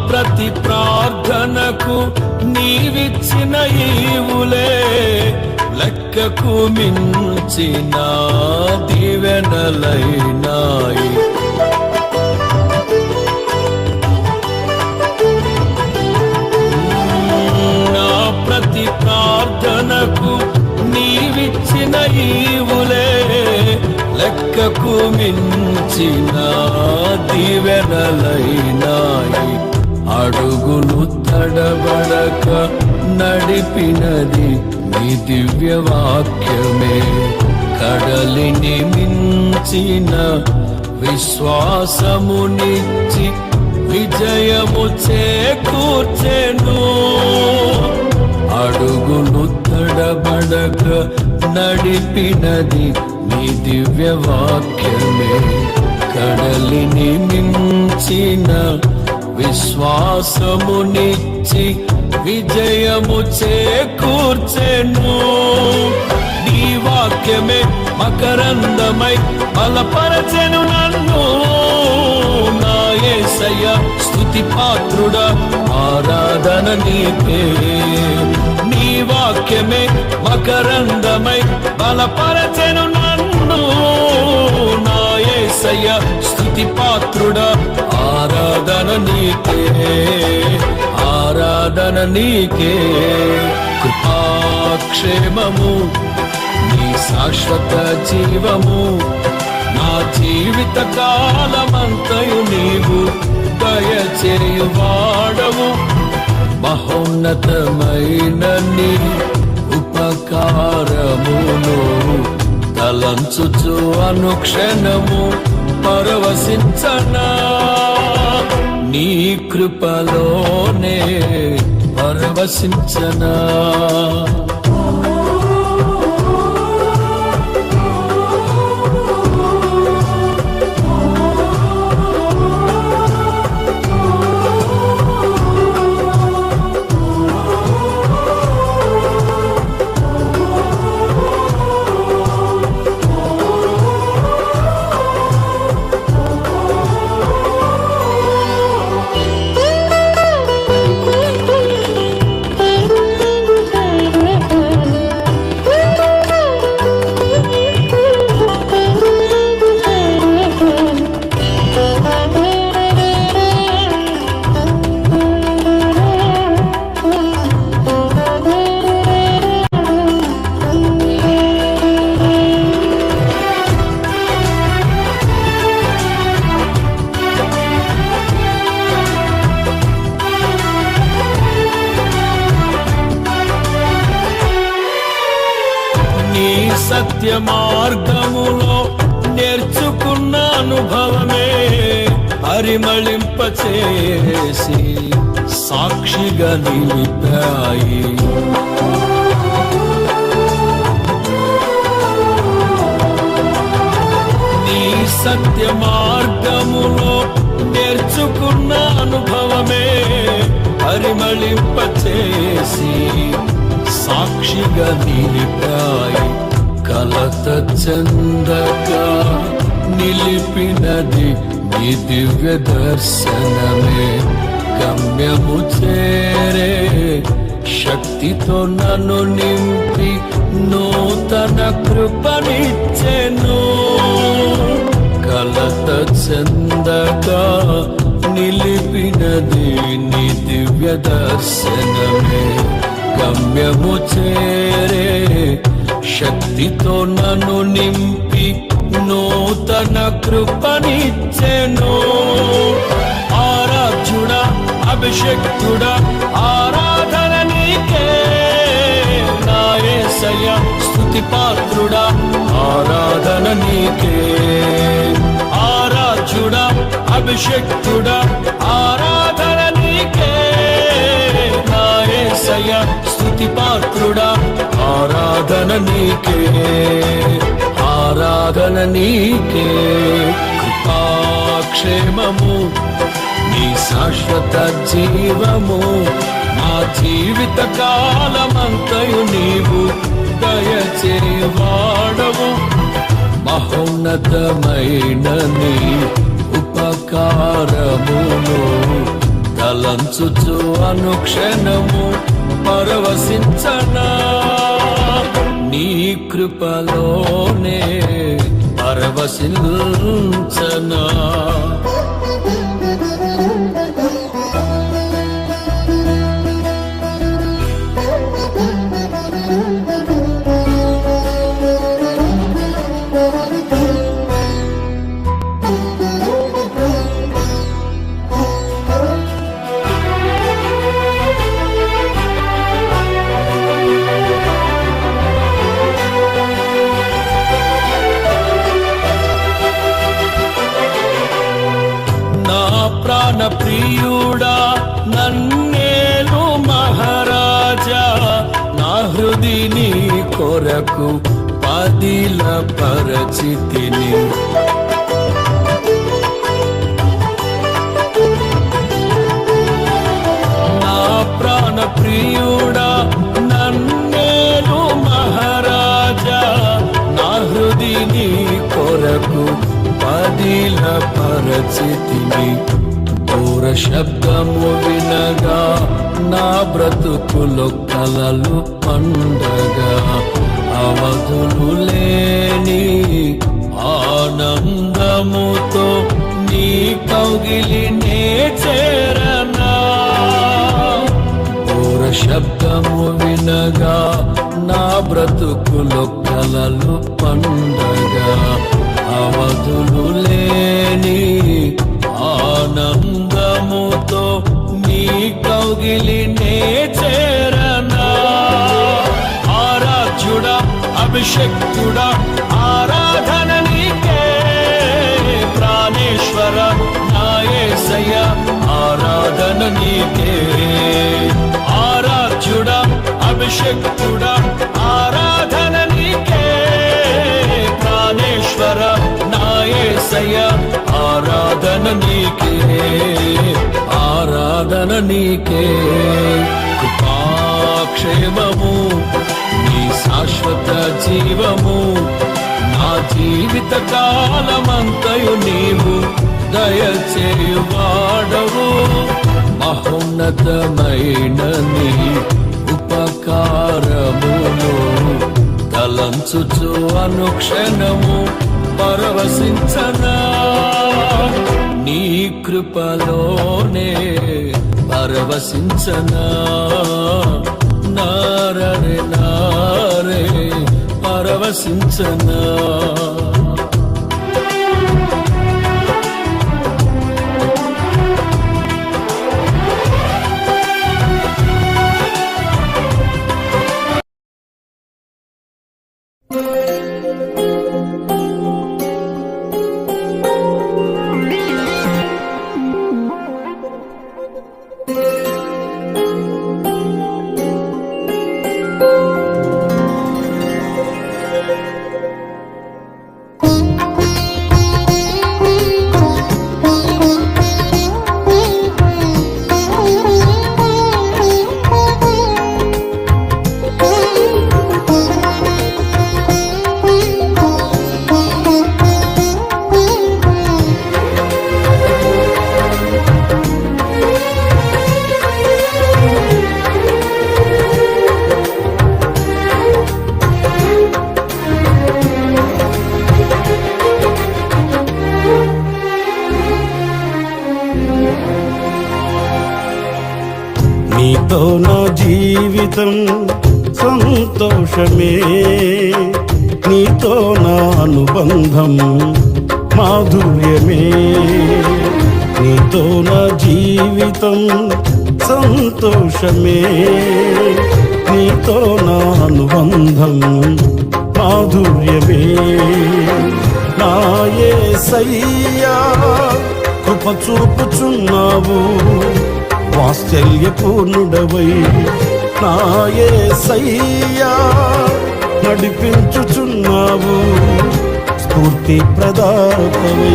F: ప్రతి ప్రార్థనకు నీవిచ్చిన ఈవులే లెక్కకు మించిన దీవెనలైనాయి. నా ప్రతి ప్రార్థనకు నీవిచ్చిన ఈవులే లెక్కకు మించిన దీవెనలైనాయి. అడుగులు తడబడక నడిపినది నీ దివ్య వాక్యమే. కడలిని మించిన విశ్వాసమునిచ్చి విజయము చేకూర్చెను. అడుగులు తడబడక నడిపినది నీ దివ్య వాక్యమే. కడలిని మించిన విశ్వాసమునిచ్చి విజయము చేకూర్చెను. నీ వాక్యమే మకరందమై బలపరచెను నన్ను. నా యేసయ్య స్తుతి పాత్రుడా ఆరాధన నీకే. నీ వాక్యమే మకరందమై బలపరచెను నన్ను. నా యేసయ్య స్తుతి పాత్రుడా ఆరాధన నీకే. ఆరాధన నీకే. కృపాక్షేమము నీ శాశ్వత జీవము, నా జీవిత కాలమంతయు నీవు దయచేయువాడవు. మహోన్నతమైన నీ ఉపకారమును తలంచుచు అనుక్షణము పరవశించనా, నీ కృపలోనే పరవశించనా. సత్య మార్గములో నేర్చుకున్న అనుభవమే పరిమళింపచేసి సాక్షిగా నిలిపాయి. నీ సత్య మార్గములో నేర్చుకున్న అనుభవమే పరిమళింపచేసి సాక్షిగా నిలిపాయి. కలత చెందగా నిలిపినది నీ దివ్య దర్శనమే. గమ్యము చేరే శక్తితో నన్ను నింపి నూతన కృపనిచ్చెను. కలత చెందగా నిలిపినది నీ దివ్య దర్శనమే. గమ్యము చేరే శక్తితో నన్ను నింపి నూతన కృపనిచ్చెను. ఆరాధ్యుడా అభిషేక్తుడా ఆరాధన నీకే, నా యేసయ్యా స్తుతి పాత్రుడా ఆరాధన నీకే. ఆరాధ్యుడా అభిషేక్తుడా ఆరాధన నీకే, నా యేసయ్యా స్తుతి పాత్రుడా ఆరాధన నీకే. ఆరాధన నీకే. కృపాక్షేమము నీ శాశ్వత జీవము, నా జీవిత కాలమంతయు నీవు దయచేవాడవు. మహోన్నతమైన నీ ఉపకారమును తలంచుచు అనుక్షణము పరవశించనా, నీ కృపలోనే పరవశించనా. ప్రాణ ప్రియుడా నన్నేలు మహారాజా, నా హృదిని కొరకు పదిల పరిచితిని. నా ప్రాణ ప్రియుడా నన్నేలు మహారాజా, నా హృదిని కొరకు పదిల పరిచితిని. దూర శబ్దము వినగా నా బ్రతుకులో కలలు పండగా, అవధులు లేని ఆనందముతో నీ కౌగిలినే చేరనా. శబ్దము వినగా నా బ్రతుకులు కలలు పండగా అవధులు లేని ఆనందముతో నీ కౌగిలినే చేరనా. ఆరాధ్యుడా అభిషక్తుడా ఆరాధన నీకే, ప్రాణేశ్వర నా యేసయ్య ఆరాధన నీకే. ఆరాధ్యుడా అభిషక్తుడా ఆరాధన నీకే, ప్రాణేశ్వర నా యేసయ్య ఆరాధన నీకే, ఆరాధన నీకే. కృపాక్షేమము నీ శాశ్వత జీవము నా జీవిత కాలమంతయు నీవు దయచేయువాడవు. మహోన్నతమైన నీ ఉపకారమును తలంచుచు అనుక్షణము పరవశించనా. నీ కృపలోనే పరవశించనా. నారే నారే పరవశించనా.
G: నీతో నా జీవితం సంతోషమే, నీతో నా అనుబంధం మాధుర్యమే. నీతో నా జీవితం సంతోషమే, నీతో నా అనుబంధం మాధుర్యమే. నా యేసయ్యా కృప చూపుచున్నావు, వాత్సల్యపూర్ణుడవై. నా యేసయ్యా నడిపించుచున్నావు, స్ఫూర్తి ప్రదాతవై.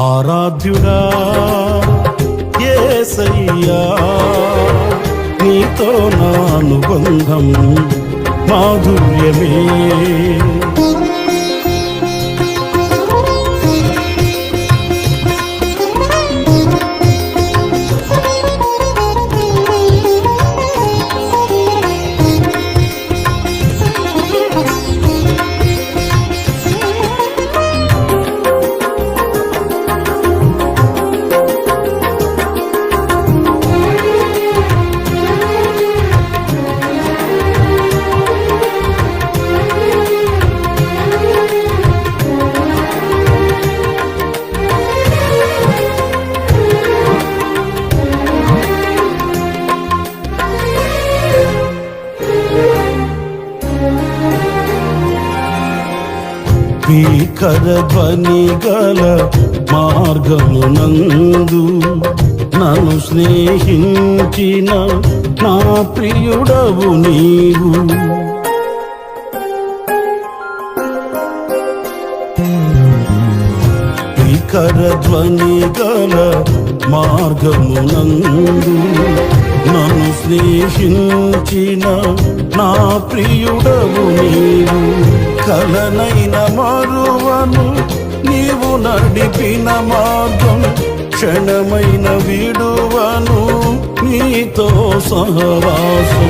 G: ఆరాధ్యుడా యేసయ్యా నీతో నా అనుబంధం మాధుర్యమే. భీకర ధ్వని గల మార్గమునందు నన్ను స్నేహించిన నా ప్రియుడవు నీవు. భీకర ధ్వని గల మార్గమునందు నన్ను స్నేహించిన నా ప్రియుడవు నీవు. కలనైన మరువను నీవు నడిపిన మార్గం, క్షణమైన విడువను నీతో సహవాసం.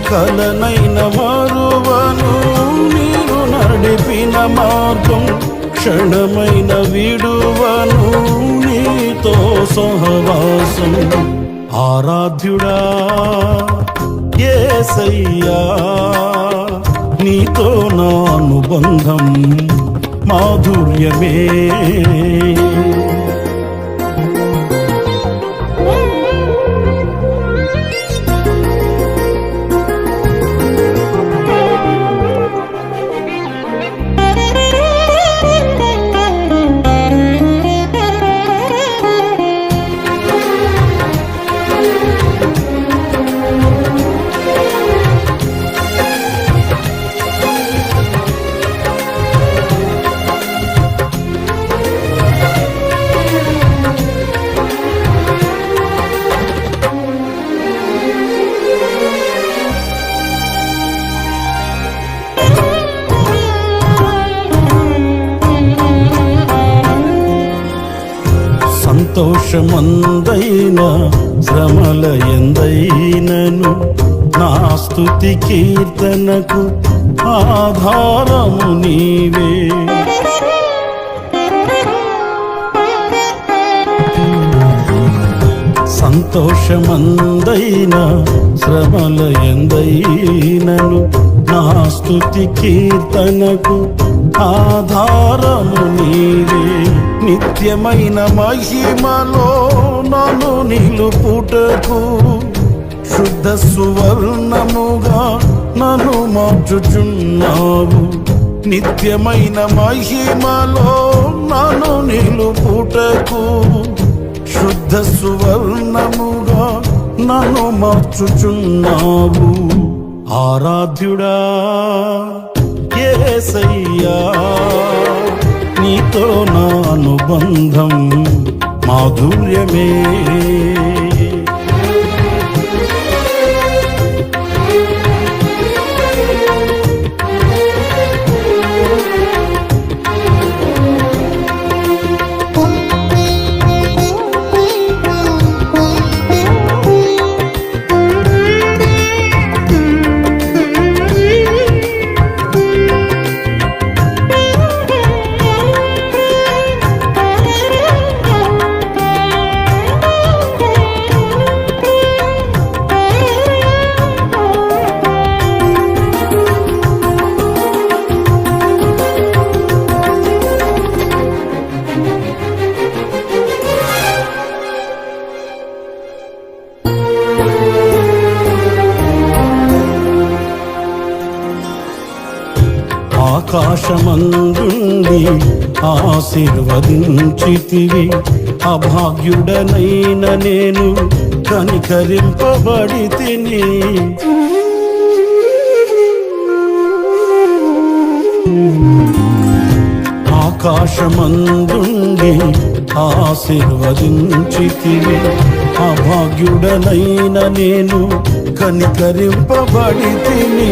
G: కలనైన మరువను నీవు నడిపిన మార్గం, క్షణమైన విడువను నీతో సహవాసం. ఆరాధ్యుడా యేసయ్యా నీతో నా అనుబంధం మాధుర్యమే. సంతోషమందైన శ్రమల ఎందైనను నా స్తుతి కీర్తనకు ఆధారము నీవే. సంతోషమందైన శ్రమల ఎందైనను నా స్తుతి కీర్తనకు ఆధారము నీవే. నిత్యమైన మహిమలో నన్ను నిలుపుటకు శుద్ధ సువర్ణముగా నన్ను మార్చుచున్నావు. నిత్యమైన మహిమలో నన్ను నిలుపుటకు శుద్ధ సువర్ణముగా నన్ను మార్చుచున్నావు. ఆరాధ్యుడా యేసయ్యా నీతో నా అనుబంధం మాధుర్యమే. ఆకాశమందుండి ఆశీర్వదించితివి, అభాగ్యుడనైన నేను కనికరింపబడి తిని. ఆకాశమందుండి ఆశీర్వదించితివి, అభాగ్యుడనైన నేను కనికరింపబడి తిని.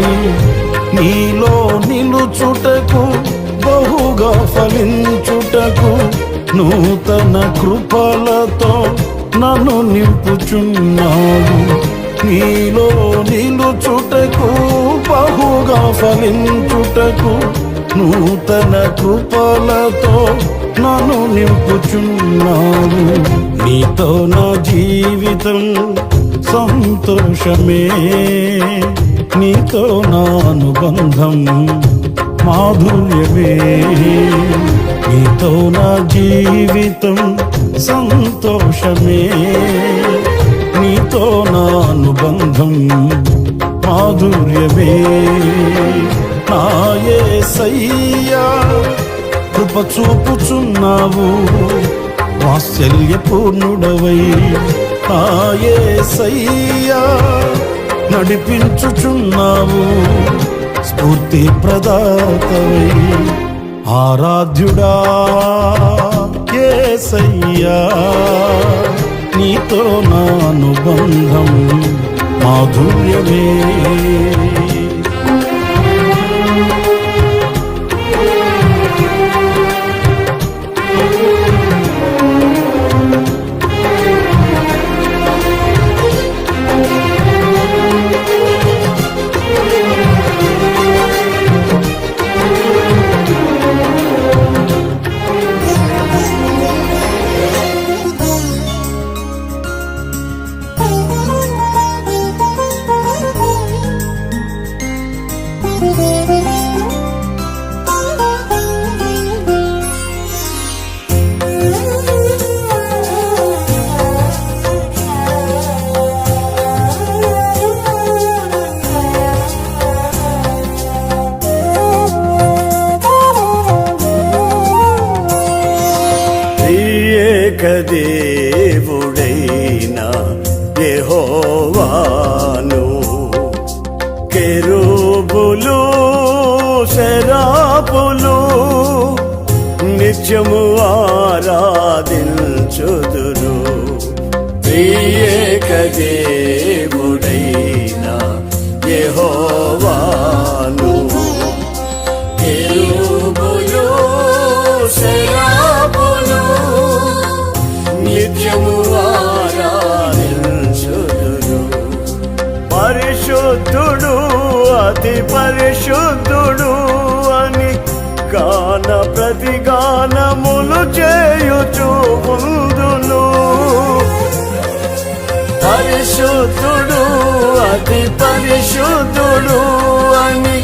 G: నీలో నిలుచుటకు బహుగా ఫలించుటకు నూతన కృపలతో నన్ను నింపుచున్నావు. నీలో నిలుచుటకు బహుగా ఫలించుటకు నూతన కృపలతో నన్ను నింపుచున్నావు. నీతో నా జీవితం సంతోషమే, నీతో నా అనుబంధం మాధుర్యమే. నీతో నా జీవితం సంతోషమే, నీతో నా అనుబంధం మాధుర్యమే. నా యేసయ్యా కృప చూపుచున్నావు, వాత్సల్యపూర్ణుడవై. నా యేసయ్యా నడిపించుచున్నావు, స్ఫూర్తి ప్రదాతవై. ఆరాధ్యుడా యేసయ్యా నీతో నా అనుబంధం మాధుర్యమే.
J: ఏకదేవుడైన యెహోవాను కెరూబులు సెరాపులు నిత్యము ఆరాధించుదురు. ఏకదేవుడైన యెహోవాను కెరూబులు సెరాపులు నిత్యము ఆరాధించుదురు. పరిశుద్ధుడు అతి పరిశుద్ధుడు అని గాన ప్రతిగానములు చేయుచు ఉందును. పరిశుద్ధుడు అతి పరిశుద్ధుడు అని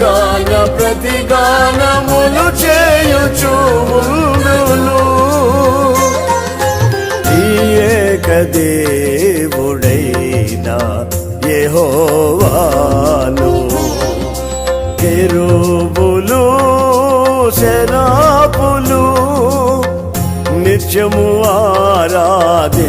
J: గాన ప్రతిగానములు చేయుచు ఉందును. ఈ ఏకదేవుడైన యెహోవాను కెరూబులు సెరాపులు నిత్యము ఆరాధించుదురు.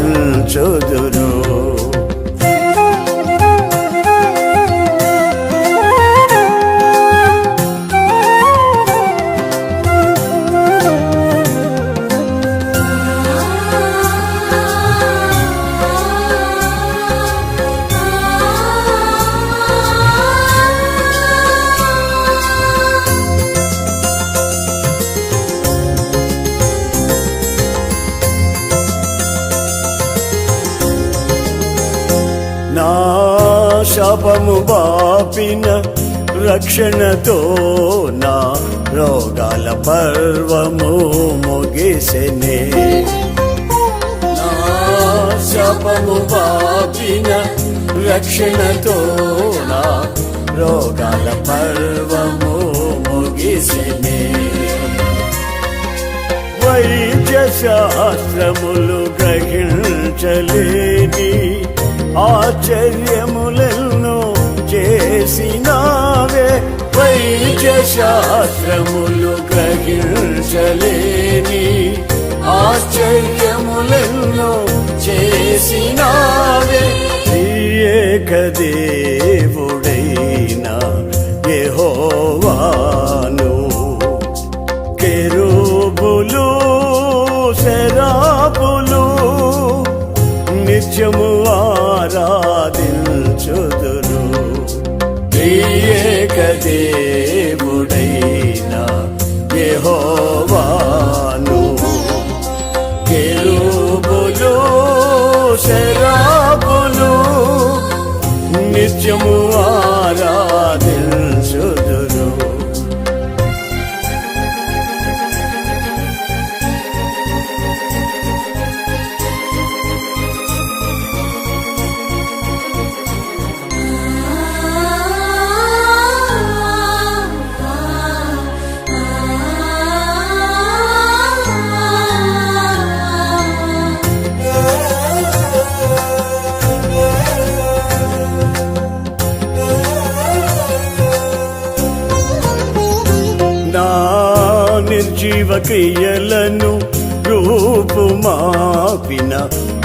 J: నా శాపము బాపిన రక్షణతో నా రోగాల పర్వము ముగిసెనే. నా శాపము బాపిన రక్షణతో నా రోగాల పర్వము ముగిసెనే. వైద్య శాస్త్రములు గ్రహించలేని ఆశ్చర్యములను చేసినావే. వైద్య శాస్త్రములు గ్రహించలేని ఆశ్చర్యములను చేసినావే. ఏకదేవుడైన యెహోవాను కెరూబులు సెరాపులు నిత్యము ఆరాధించుదురు. ఏకదేవుడైన యెహోవాను కెరూబులు సెరాపులు నిత్యము ఆరాధించుదురు. నిర్జీవ క్రియలను రూపుమాపిన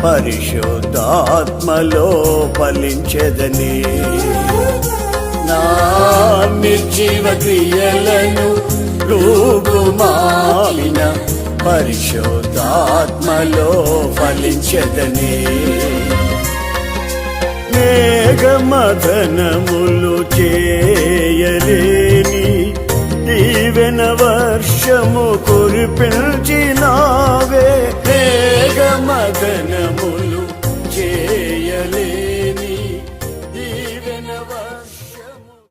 J: పరిశుద్ధాత్మలో ఫలించెదనే. నా నిర్జీవ క్రియలను రూపుమాపిన పరిశుద్ధాత్మలో ఫలించెదనే. మేఘమథనములు చేయలేని దీవెన వర్షము కురిపించి